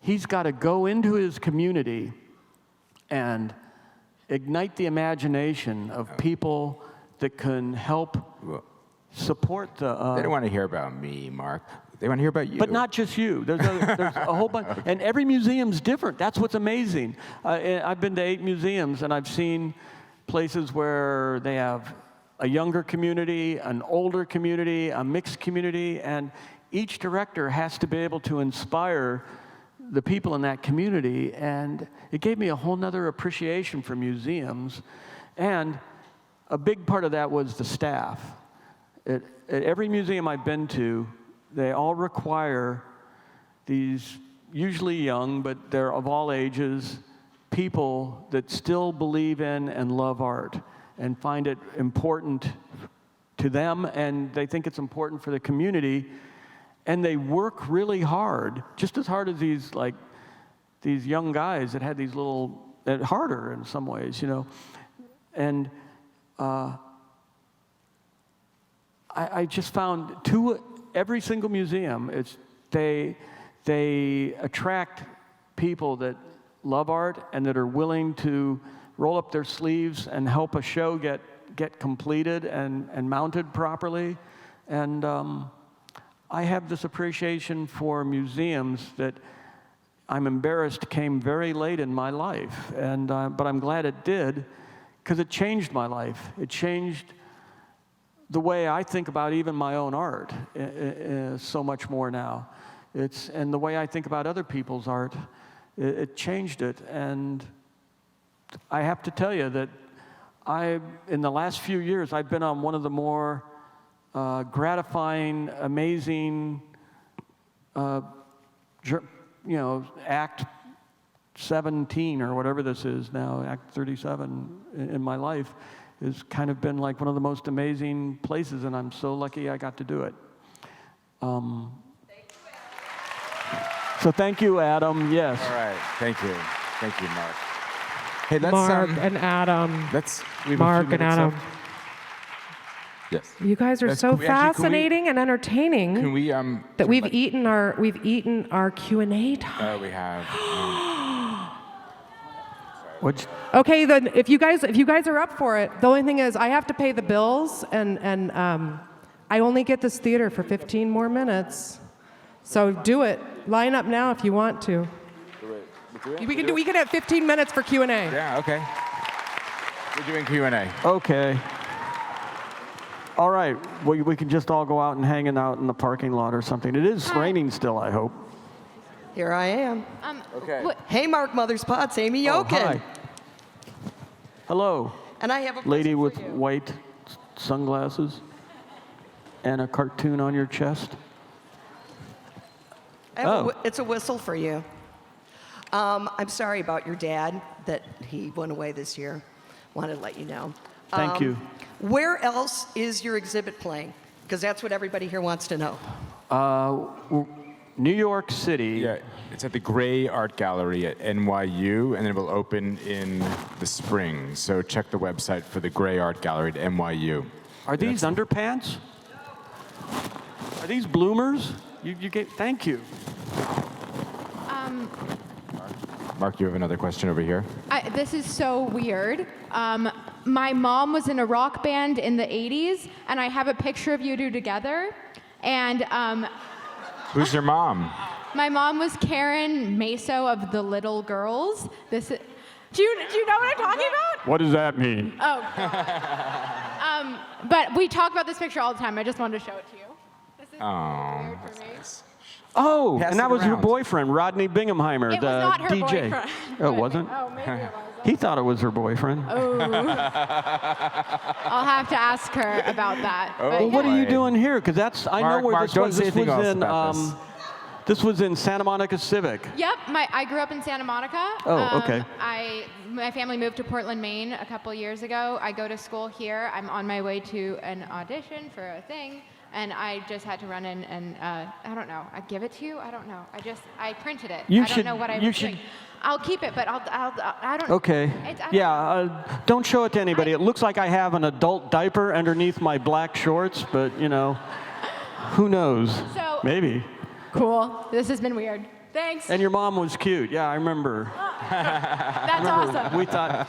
He's got to go into his community and ignite the imagination of people that can help support the... They don't want to hear about me, Mark. They want to hear about you. But not just you. There's a whole bunch. And every museum's different. That's what's amazing. I've been to 8 museums, and I've seen places where they have a younger community, an older community, a mixed community, and each director has to be able to inspire the people in that community, and it gave me a whole nother appreciation for museums. And a big part of that was the staff. At every museum I've been to, they all require these usually young, but they're of all ages, people that still believe in and love art and find it important to them, and they think it's important for the community, and they work really hard, just as hard as these young guys that had these little, harder in some ways, you know. And I just found every single museum, they attract people that love art and that are willing to roll up their sleeves and help a show get completed and mounted properly. And I have this appreciation for museums that I'm embarrassed came very late in my life, but I'm glad it did, because it changed my life. It changed the way I think about even my own art so much more now. And the way I think about other people's art, it changed it. And I have to tell you that in the last few years, I've been on one of the more gratifying, amazing, Act 17 or whatever this is now, Act 37 in my life, has kind of been like one of the most amazing places, and I'm so lucky I got to do it. So thank you, Adam. Yes. All right. Thank you, Mark. Hey, let's Mark and Adam. we have a few Mark and minutes Adam. left. Yes. You guys are Yes, so can we- actually, can we- fascinating and entertaining Can we that we've eaten our Q&A time. we have. Okay, then if you guys are up for it, the only thing is I have to pay the bills, and I only get this theater for 15 more minutes. So do it. Line up now if you want to. We can have 15 minutes for Q&A. Yeah. Okay. We're doing Q&A. Okay. All right. We can just all go out and hang out in the parking lot or something. It is raining still, I hope. Here I am. Okay. Hey, Mark Mother's Pots, Amy Oh, Yokin. hi. Hello, And I have a lady present with for you. white sunglasses and a cartoon on your chest. It's a whistle for you. I'm sorry about your dad that he went away this year. Wanted to let you know. Thank you. Where else is your exhibit playing? Because that's what everybody here wants to know. New York City. Yeah, it's at the Gray Art Gallery at NYU, and it will open in the spring. So check the website for the Gray Art Gallery at NYU. Are these underpants? Are these bloomers? Thank you. Mark, you have another question over here. This is so weird. My mom was in a rock band in the 80s, and I have a picture of you two together. And Who's your mom? my mom was Karen Meso of the Little Girls. Do you know what I'm talking about? What does that mean? Oh. But we talk about this picture all the time. I just wanted to show it to you. This is weird for me. Oh, Pass and that it was your around. boyfriend, Rodney Binghamheimer, It the was not her DJ. boyfriend. Oh, it wasn't? Oh, maybe it was. He thought it was her boyfriend. Oh. I'll have to ask her about that. Oh, But Well, what yeah. are you boy. doing here? Because I know Mark, where Mark, this don't was. say This anything was else in about this. this was in Santa Monica Civic. Yep, I grew up in Santa Monica. Oh, okay. My family moved to Portland, Maine a couple years ago. I go to school here. I'm on my way to an audition for a thing, and I just had to run in and I don't know. I give it to you? I don't know. I printed it. You I should- don't know what I you was should- doing. I'll keep it, but I don't. Okay. I don't- Yeah, don't show it to anybody. It looks like I have an adult diaper underneath my black shorts, but, who knows? So- Maybe. Cool. This has been weird. Thanks. And your mom was cute. Yeah, I remember. That's awesome. We thought,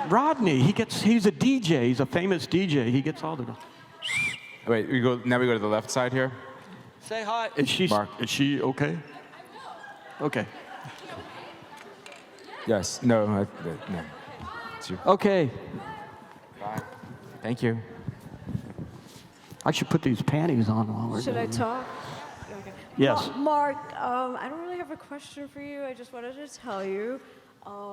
Rodney, he's a DJ. He's a famous DJ. He gets all the... Wait, now we go to the left side here. Say hi. Is she okay? Okay. Yes. No. No. It's you. Okay. Bye. Thank you. I should put these panties on while we're Should I doing talk? Okay. Yes. Mark, I don't really have a question for you. I just wanted to tell you.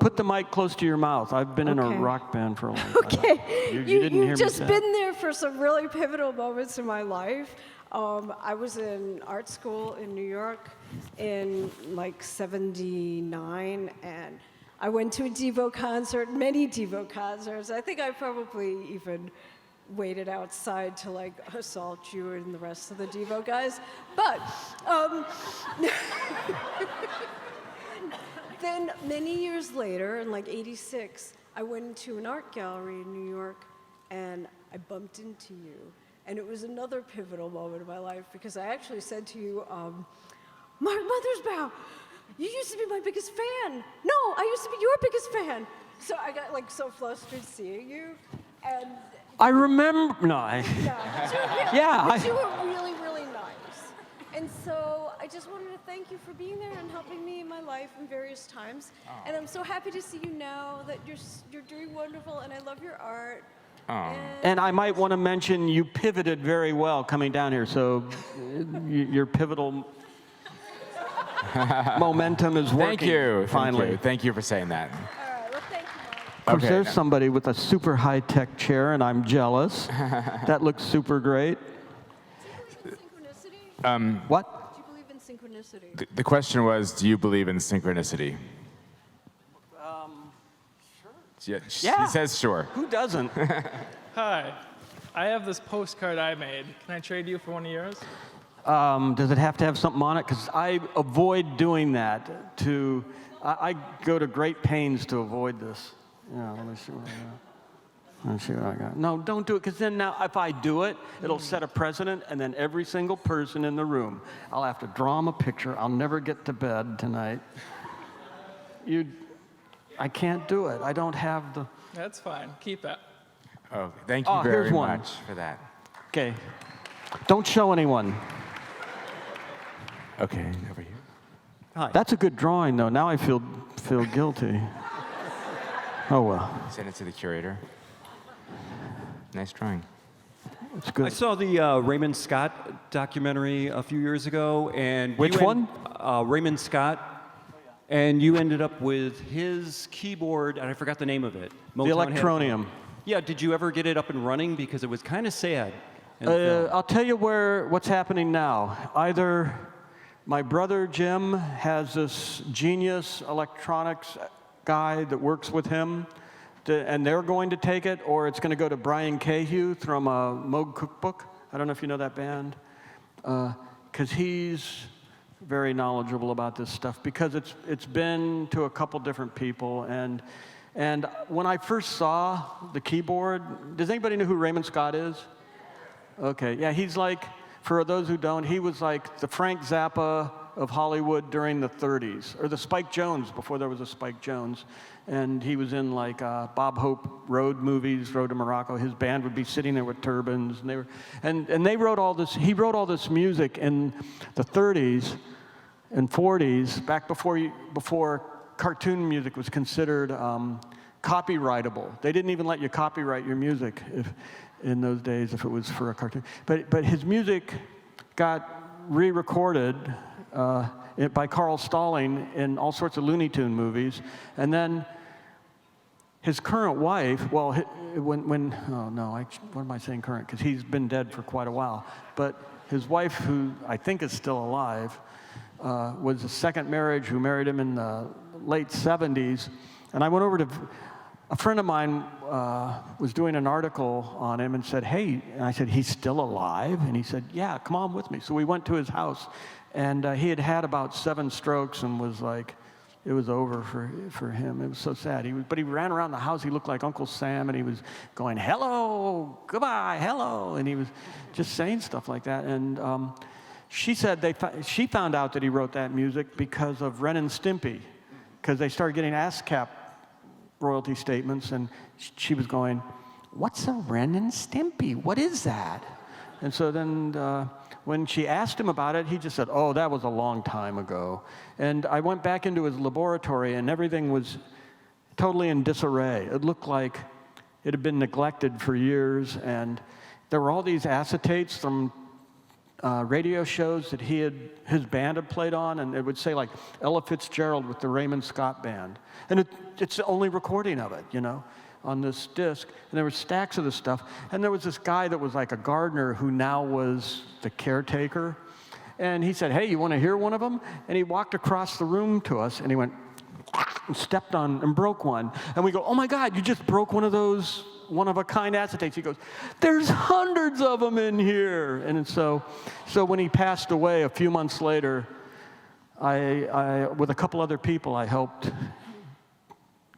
Put the mic close to your mouth. I've been in a Okay. rock band for a long time. Okay. You didn't hear me You've just say been there for some really pivotal moments in my life. I was in art school in New York in like '79, and I went to a Devo concert, many Devo concerts. I think I probably even waited outside to like assault you and the rest of the Devo guys. But then many years later, in like '86, I went into an art gallery in New York and I bumped into you. And it was another pivotal moment of my life because I actually said to you, Mark Mothersbaugh, you used to be my biggest fan. No, I used to be your biggest fan. So I got like so flustered seeing you. And I remember. No, I. Yeah, you were really, really nice. And so I just wanted to thank you for being there and helping me in my life in various times. And I'm so happy to see you now that you're doing wonderful, and I love your art. And I might want to mention you pivoted very well coming down here. So your pivotal momentum is working. Thank you. Finally. Thank you for saying that. All right, well, thank you, Mark. Of course, Okay, there's now- somebody with a super high-tech chair, and I'm jealous. That looks super great. Do you believe in synchronicity? What? Do you believe in synchronicity? The question was, do you believe in synchronicity? Sure. Yeah. He says sure. Who doesn't? Hi, I have this postcard I made. Can I trade you for one of yours? Does it have to have something on it? Because I avoid doing that. I go to great pains to avoid this. Yeah, let me see what I got. Let me see what I got. No, don't do it, because then now if I do it, it'll set a precedent, and then every single person in the room, I'll have to draw them a picture. I'll never get to bed tonight. I can't do it. I don't have the. That's fine. Keep it. Oh, thank you Oh, very here's one. much for that. Okay. Don't show anyone. Okay, over here. That's a good drawing, though. Now I feel guilty. Oh well, Send it to the curator. Nice drawing. it's good. I saw the Raymond Scott documentary a few years ago, and Which one? Raymond Scott. And you ended up with his keyboard, and I forgot the name of it. The Motown had- Electronium. Yeah. Did you ever get it up and running? Because it was kind of sad. in the film. I'll tell you what's happening now. Either my brother Jim has this genius electronics guy that works with him, and they're going to take it, or it's going to go to Brian Cahew from Moog Cookbook. I don't know if you know that band, because he's very knowledgeable about this stuff, because it's been to a couple different people. And when I first saw the keyboard, does anybody know who Raymond Scott is? Okay, yeah, he's like, for those who don't, he was like the Frank Zappa of Hollywood during the 30s, or the Spike Jones before there was a Spike Jones. And he was in like Bob Hope road movies, Road to Morocco. His band would be sitting there with turbans, and they wrote all this. He wrote all this music in the 30s and 40s, back before cartoon music was considered copyrightable. They didn't even let you copyright your music in those days if it was for a cartoon. But his music got re-recorded by Carl Stalling in all sorts of Looney Tune movies, and then his current wife, well, what am I saying current? Because he's been dead for quite a while. But his wife, who I think is still alive, was a second marriage who married him in the late 70s. And I went over to, a friend of mine was doing an article on him and said, hey, and I said, he's still alive? And he said, yeah, come on with me. So we went to his house, and he had had about 7 strokes and was like, it was over for him. It was so sad. But he ran around the house. He looked like Uncle Sam, and he was going, hello, goodbye, hello. And he was just saying stuff like that. And she said she found out that he wrote that music because of Ren and Stimpy, because they started getting ASCAP royalty statements, and she was going, what's a Ren and Stimpy? What is that? And so then when she asked him about it, he just said, oh, that was a long time ago. And I went back into his laboratory, and everything was totally in disarray. It looked like it had been neglected for years, and there were all these acetates from radio shows that his band had played on, and it would say like Ella Fitzgerald with the Raymond Scott Band. And it's the only recording of it, you know, on this disc. And there were stacks of this stuff. And there was this guy that was like a gardener who now was the caretaker. And he said, hey, you want to hear one of them? And he walked across the room to us, and he went and stepped on and broke one. And we go, oh my God, you just broke one of those one-of-a-kind acetates. He goes, there's hundreds of them in here. And so when he passed away a few months later, I with a couple other people, I helped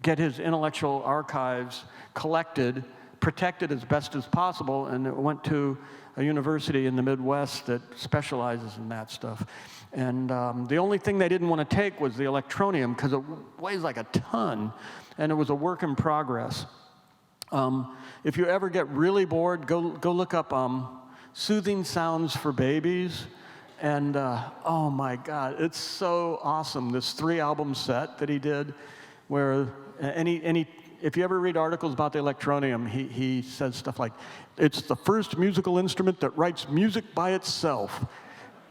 get his intellectual archives collected, protected as best as possible, and it went to a university in the Midwest that specializes in that stuff. And the only thing they didn't want to take was the electronium, because it weighs like a ton, and it was a work in progress. If you ever get really bored, go look up Soothing Sounds for Babies. And oh my God, it's so awesome, this 3-album set that he did, where if you ever read articles about the electronium, he says stuff like, it's the first musical instrument that writes music by itself.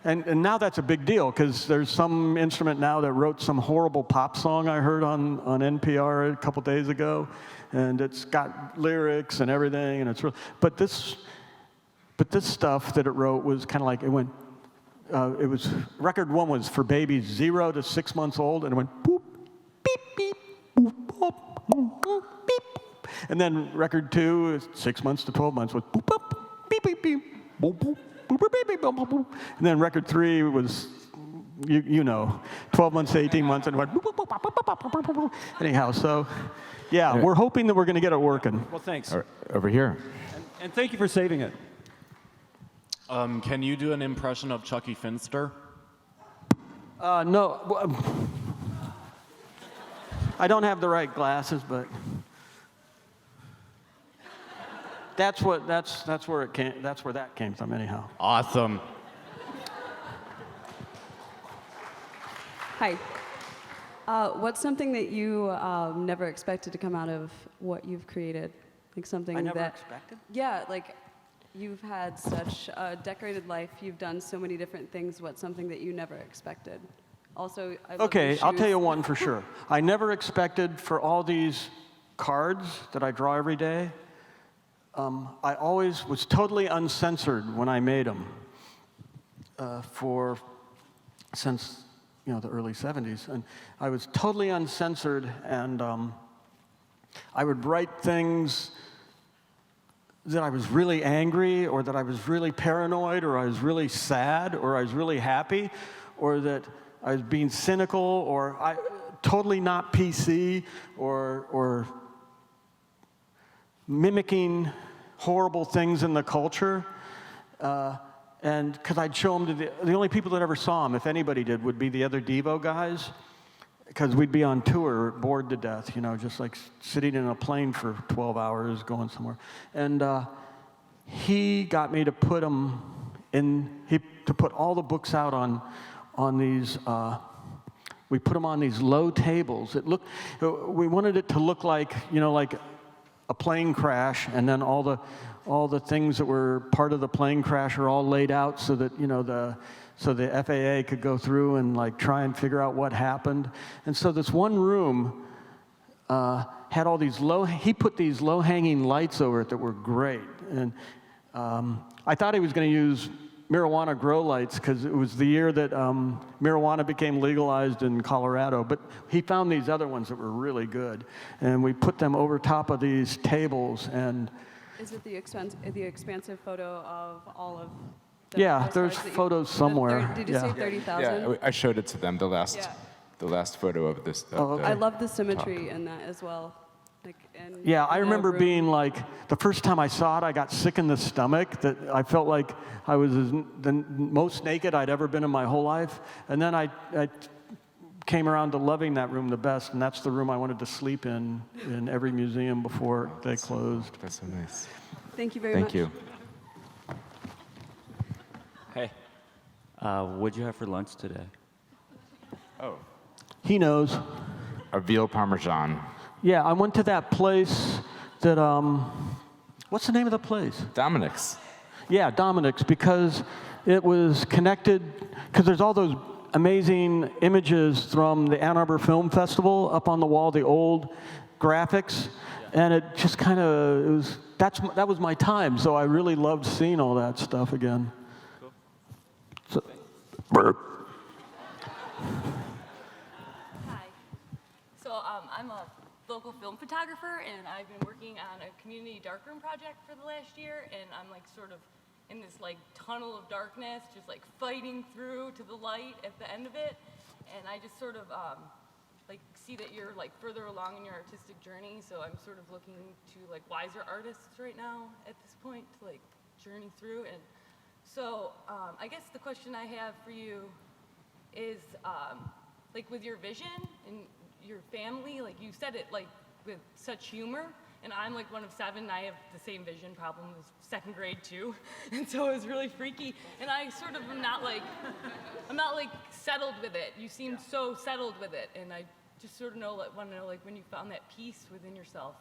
And now that's a big deal, because there's some instrument now that wrote some horrible pop song I heard on NPR a couple days ago, and it's got lyrics and everything, and it's real. But this stuff that it wrote was kind of like, it went, it was, record 1 was for babies 0 to 6 months old, and it went boop, beep, beep, boop, boop, boop, boop, beep. And then record 2 is 6 months to 12 months was boop, boop, beep, beep, beep, boop, boop. And then record 3 was, you know, 12 months to 18 months, and it went. Anyhow, so yeah, we're hoping that we're going to get it working. Well, thanks. Over here. And thank you for saving it. Can you do an impression of Chucky Finster? No, I don't have the right glasses, but that's where that came from, anyhow. Awesome. Hi. What's something that you never expected to come out of what you've created? Like something I never that. expected? Yeah, like you've had such a decorated life. You've done so many different things. What's something that you never expected? Also, I love Okay, your I'll tell shoes. you one for sure. I never expected for all these cards that I draw every day. I always was totally uncensored when I made them since the early 70s. And I was totally uncensored, and I would write things that I was really angry, or that I was really paranoid, or I was really sad, or I was really happy, or that I was being cynical, or I totally not PC, or mimicking horrible things in the culture. And because I'd show them to the only people that ever saw them, if anybody did, would be the other Devo guys, because we'd be on tour, bored to death, just like sitting in a plane for 12 hours going somewhere. And he got me to put them to put all the books out on these. We put them on these low tables. We wanted it to look like like a plane crash, and then all the things that were part of the plane crash are all laid out so that so the FAA could go through and try and figure out what happened. And so this one room had all these he put these low-hanging lights over it that were great. And I thought he was going to use marijuana grow lights because it was the year that marijuana became legalized in Colorado. But he found these other ones that were really good. And we put them over top of these tables. And Is it the expansive photo of all of the yeah, postcards there's that you- photos somewhere. Did you say 30,000? Yeah, I showed it to them, the last photo of this. I love the symmetry in that as well. Yeah, I in the remember room. being the first time I saw it, I got sick in the stomach, that I felt like I was the most naked I'd ever been in my whole life. And then I came around to loving that room the best, and that's the room I wanted to sleep in every museum before they closed. That's so nice. Thank you very much. Thank you. Hey, what'd you have for lunch today? Oh. He knows. A veal parmesan. Yeah, I went to that place that, what's the name of the place? Dominic's. Yeah, Dominic's, because it was connected, because there's all those amazing images from the Ann Arbor Film Festival up on the wall, the old graphics, and it just kind of, that was my time, so I really loved seeing all that stuff again. So, Hi. So I'm a local film photographer, and I've been working on a community darkroom project for the last year, and I'm like sort of in this like tunnel of darkness, just like fighting through to the light at the end of it. And I just sort of like see that you're like further along in your artistic journey, so I'm sort of looking to like wiser artists right now at this point to like journey through. And so I guess the question I have for you is like with your vision and your family, like you said it like with such humor, and I'm like one of 7, I have the same vision problem as 2nd grade too, and so it was really freaky, and I sort of am not like, I'm not like settled with it. You seem so settled with it, and I just sort of want to know like when you found that peace within yourself,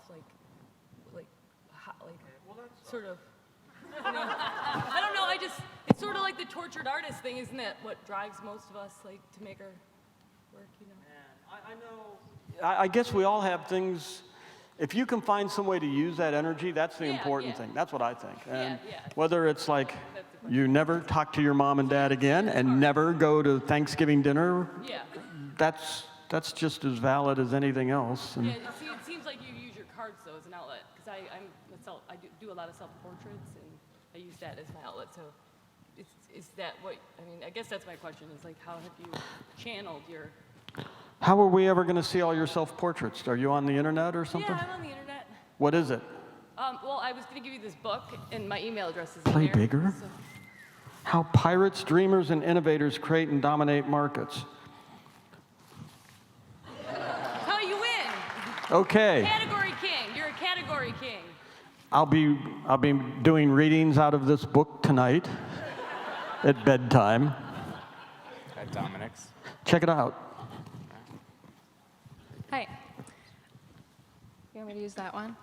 how, sort of, you know, I don't know, it's sort of like the tortured artist thing, isn't that what drives most of us like to make our work, you know? I know. I guess we all have things. If you can find some way to use that energy, that's the important thing. That's what I think. And whether it's like you never talk to your mom and dad again and never go to Thanksgiving dinner, that's just as valid as anything else. And yeah, it seems like you use your cards though as an outlet, because I do a lot of self-portraits, and I use that as my outlet. So is that what, I mean, I guess that's my question, is like how have you channeled your... How are we ever going to see all your self-portraits? Are you on the internet or something? Yeah, I'm on the internet. What is it? Well, I was going to give you this book, and my email address is Play in there. bigger? So. How pirates, dreamers, and innovators create and dominate markets. How you win. Okay. Category king. You're a category king. I'll be doing readings out of this book tonight at bedtime. At Dominic's. Check it out. Hi. You want me to use that one?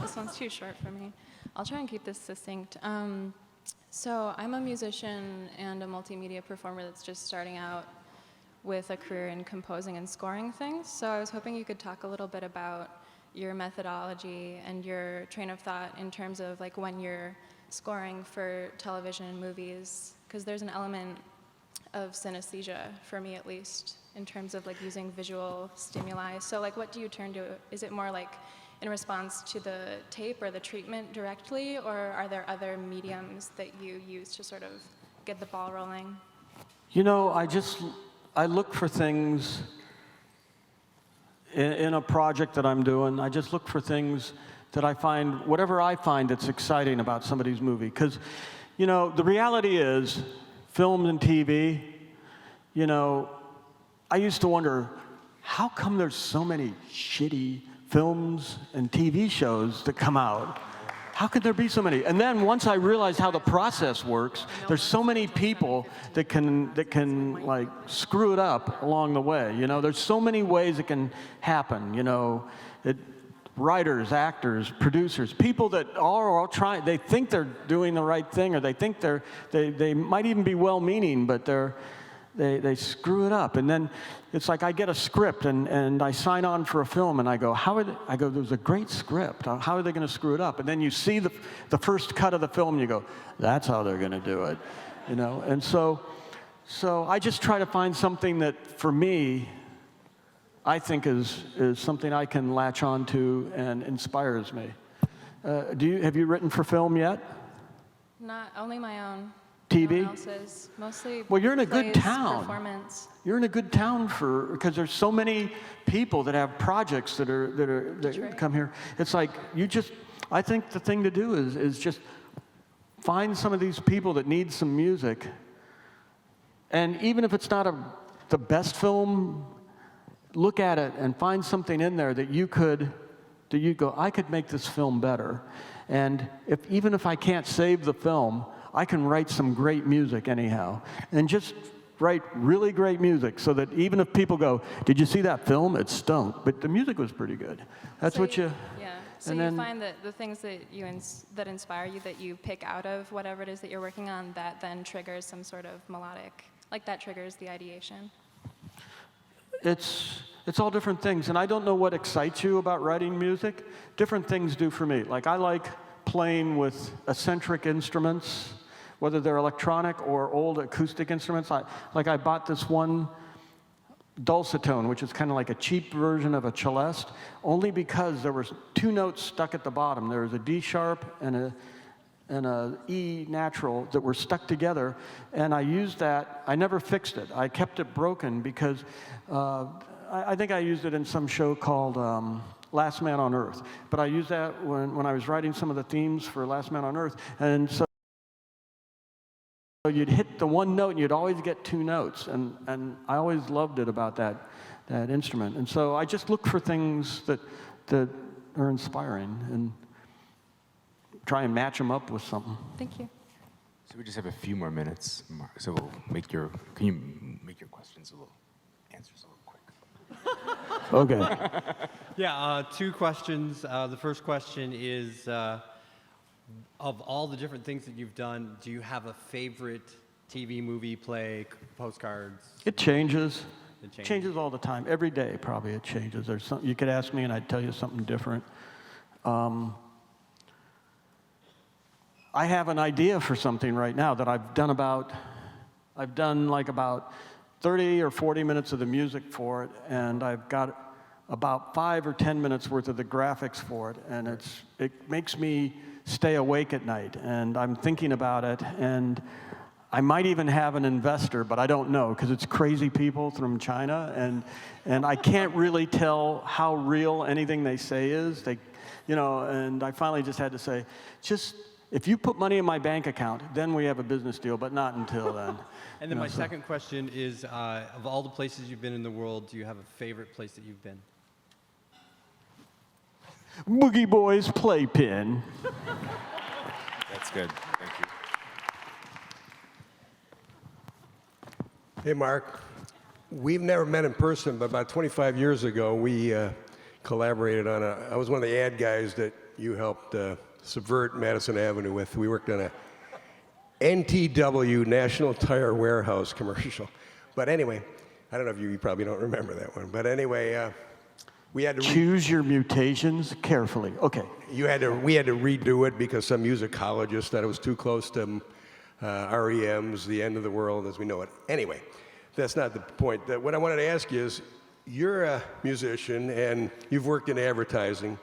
This one's too short for me. I'll try and keep this succinct. So I'm a musician and a multimedia performer that's just starting out with a career in composing and scoring things. So I was hoping you could talk a little bit about your methodology and your train of thought in terms of like when you're scoring for television and movies, because there's an element of synesthesia, for me at least, in terms of like using visual stimuli. So like what do you turn to? Is it more like in response to the tape or the treatment directly, or are there other mediums that you use to sort of get the ball rolling? You know, I look for things in a project that I'm doing. I just look for things that I find, whatever I find that's exciting about somebody's movie. Because, you know, the reality is, film and TV, you know, I used to wonder, how come there's so many shitty films and TV shows that come out? How could there be so many? And then once I realized how the process works, there's so many people that can like screw it up along the way. You know, there's so many ways it can happen. You know, writers, actors, producers, people that are all trying. They think they're doing the right thing, or they think they might even be well-meaning, but they screw it up. And then it's like I get a script and I sign on for a film and I go, there's a great script. How are they going to screw it up? And then you see the first cut of the film and you go, that's how they're going to do it. You know, and so I just try to find something that for me, I think is something I can latch on to and inspires me. Have you written for film yet? Not only my own. TV? No one else's. Mostly. Well, you're in a good plays, town. Performance. You're in a good town because there's so many people that have projects that come here. It's like I think the thing to do is just find some of these people that need some music, and even if it's not the best film, look at it and find something in there that you go, I could make this film better, and even if I can't save the film, I can write some great music anyhow, and just write really great music so that even if people go, did you see that film? It stunk, but the music was pretty good. That's so what you, yeah. So you find that the things that that inspire you, that you pick out of whatever it is that you're working on, that then triggers some sort of melodic, like that triggers the ideation? It's all different things, and I don't know what excites you about writing music. Different things do for me. Like I like playing with eccentric instruments, whether they're electronic or old acoustic instruments. I bought this one dulcitone, which is kind of like a cheap version of a celeste, only because there were 2 notes stuck at the bottom. There was a D sharp and a E natural that were stuck together, and I used that. I never fixed it. I kept it broken because I think I used it in some show called Last Man on Earth. But I used that when I was writing some of the themes for Last Man on Earth, and so you'd hit the one note and you'd always get 2 notes, and I always loved it about that instrument. And so I just look for things that are inspiring and try and match them up with something. Thank you. So we just have a few more minutes, Mark. So we'll can you make your questions answers a little quick? Okay. Yeah, 2 questions. The first question is, of all the different things that you've done, do you have a favorite TV, movie, play, postcards? It changes. It changes all the time. Every day, probably, it changes. There's some, you could ask me, and I'd tell you something different. I have an idea for something right now that I've done like about 30 or 40 minutes of the music for it, and I've got about 5 or 10 minutes worth of the graphics for it, and it makes me stay awake at night, and I'm thinking about it, and I might even have an investor, but I don't know, because it's crazy people from China, and I can't really tell how real anything they say is. And I finally just had to say, if you put money in my bank account, then we have a business deal, but not until then. And then my second question is, of all the places you've been in the world, do you have a favorite place that you've been? Boogie Boys Playpen. That's good. Thank you. Hey, Mark. We've never met in person, but about 25 years ago, we collaborated on I was one of the ad guys that you helped subvert Madison Avenue with. We worked on a NTW, National Tire Warehouse commercial. But anyway, I don't know if you probably don't remember that one. But anyway, we had to choose your mutations carefully. Okay. We had to redo it because some musicologist thought it was too close to REM's The End of the World as we know it. Anyway, that's not the point. What I wanted to ask you is, you're a musician and you've worked in advertising.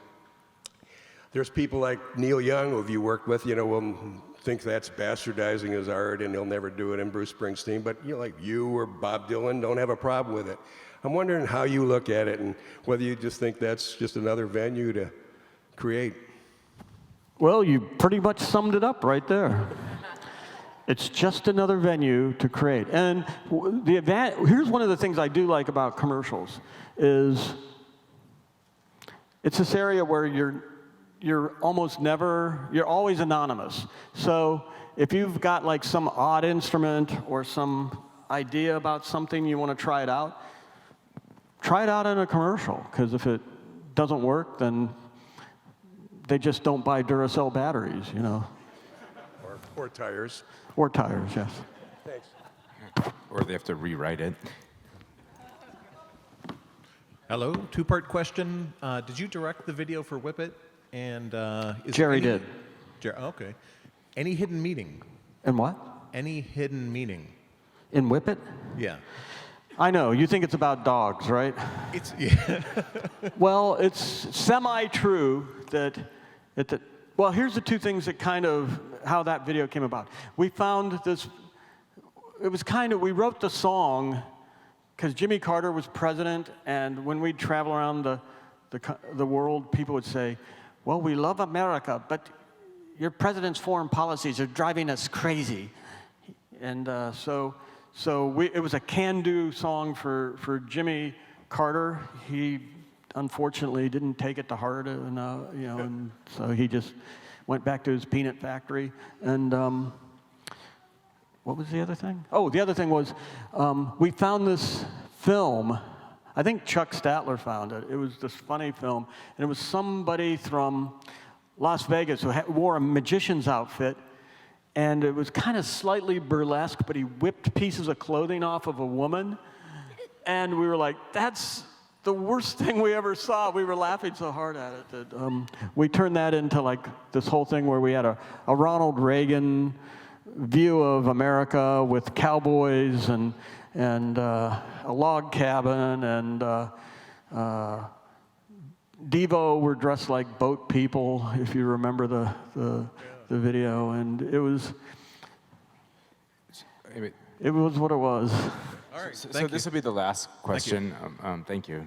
There's people like Neil Young, who you worked with, will think that's bastardizing his art and he'll never do it, and Bruce Springsteen, but like you or Bob Dylan don't have a problem with it. I'm wondering how you look at it and whether you just think that's just another venue to create. Well, you pretty much summed it up right there. It's just another venue to create. And here's one of the things I do like about commercials is it's this area where you're always anonymous. So if you've got like some odd instrument or some idea about something, you want to try it out in a commercial, because if it doesn't work, then they just don't buy Duracell batteries, Or tires. Or tires, yes. Thanks. Or they have to rewrite it. Hello, 2-part question. Did you direct the video for Whip It? And Jerry did. Okay. Any hidden meaning? And what? Any hidden meaning? In Whip It? Yeah. I know, you think it's about dogs, right? Yeah. Well, it's semi-true well, here's the 2 things that how that video came about. We found this, we wrote the song because Jimmy Carter was president, and when we'd travel around the world, people would say, well, we love America, but your president's foreign policies are driving us crazy. And so it was a can-do song for Jimmy Carter. He unfortunately didn't take it to heart, and so he just went back to his peanut factory. And what was the other thing? Oh, the other thing was we found this film. I think Chuck Statler found it. It was this funny film, and it was somebody from Las Vegas who wore a magician's outfit, and it was kind of slightly burlesque, but he whipped pieces of clothing off of a woman, and we were like, that's the worst thing we ever saw. We were laughing so hard at it that we turned that into like this whole thing where we had a Ronald Reagan view of America with cowboys and a log cabin, and Devo were dressed like boat people, if you remember the video, and it was what it was. All right, so this will be the last question. Thank you.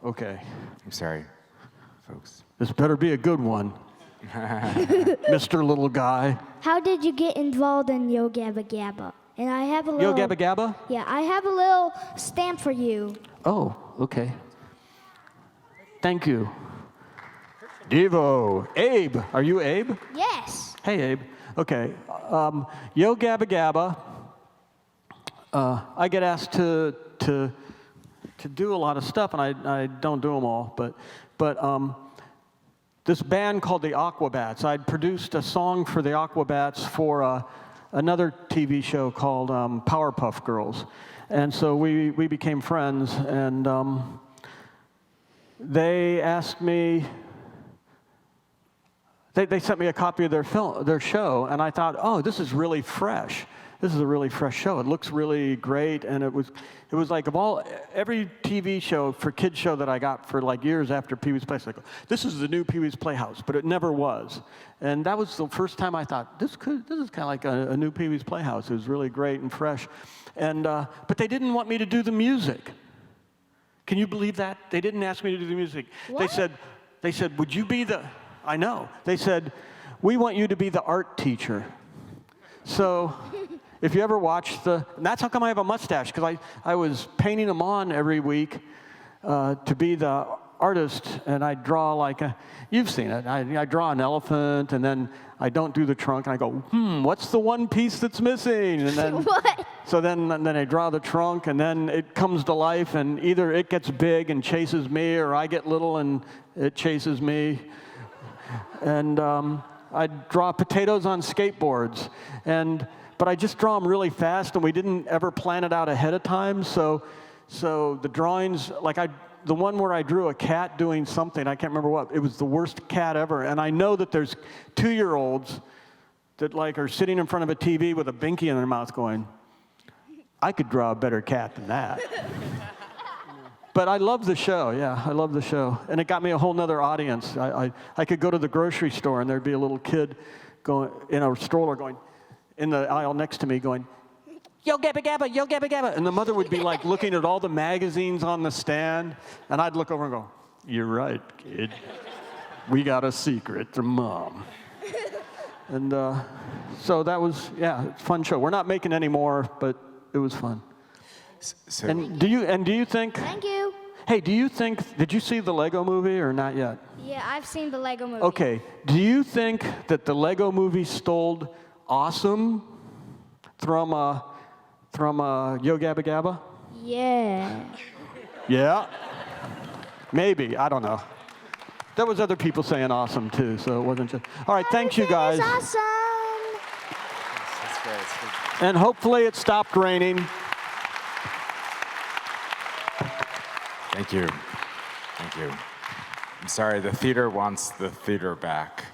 Okay. I'm sorry, folks. This better be a good one, Mr. Little Guy. How did you get involved in Yo Gabba Gabba? And I have a little... Yo Gabba Gabba? Yeah, I have a little stamp for you. Oh, okay. Thank you. Devo. Abe. Are you Abe? Yes. Hey, Abe. Okay. Yo Gabba Gabba. I get asked to do a lot of stuff, and I don't do them all. But this band called the Aquabats, I'd produced a song for the Aquabats for another TV show called Powerpuff Girls. And so we became friends, and they asked me, they sent me a copy of their show, and I thought, oh, this is really fresh. This is a really fresh show. It looks really great, and it was like every TV show for kids show that I got for like years after Pee-wee's Playhouse. Like, this is the new Pee-wee's Playhouse, but it never was. And that was the first time I thought this is kind of like a new Pee-wee's Playhouse. It was really great and fresh, and but they didn't want me to do the music. Can you believe that? They didn't ask me to do the music. What? They said, would you be the? I know. They said, we want you to be the art teacher. So. If you ever watch and that's how come I have a mustache, because I was painting them on every week to be the artist, and I draw like you've seen it, I draw an elephant, and then I don't do the trunk, and I go, what's the one piece that's missing? And then, what? So then I draw the trunk, and then it comes to life, and either it gets big and chases me, or I get little and it chases me. And I draw potatoes on skateboards, but I just draw them really fast, and we didn't ever plan it out ahead of time. So the drawings, like the one where I drew a cat doing something, I can't remember what, it was the worst cat ever. And I know that there's 2-year-olds that like are sitting in front of a TV with a binky in their mouth going, I could draw a better cat than that. But I love the show, yeah, I love the show. And it got me a whole nother audience. I could go to the grocery store, and there'd be a little kid going in a stroller going, in the aisle next to me going, Yo Gabba Gabba, Yo Gabba Gabba. And the mother would be like looking at all the magazines on the stand, and I'd look over and go, you're right, kid. We got a secret from Mom. And so that was, a fun show. We're not making any more, but it was fun. So, And do you think? Thank you. Hey, did you see the Lego movie or not yet? Yeah, I've seen the Lego movie. Okay, do you think that the Lego movie stole Awesome from Yo Gabba Gabba? Yeah. Yeah? Maybe, I don't know. There was other people saying awesome too, so it wasn't just. All right, thanks you guys. Awesome. that's great. And hopefully it stopped raining. Thank you. I'm sorry, the theater wants the theater back.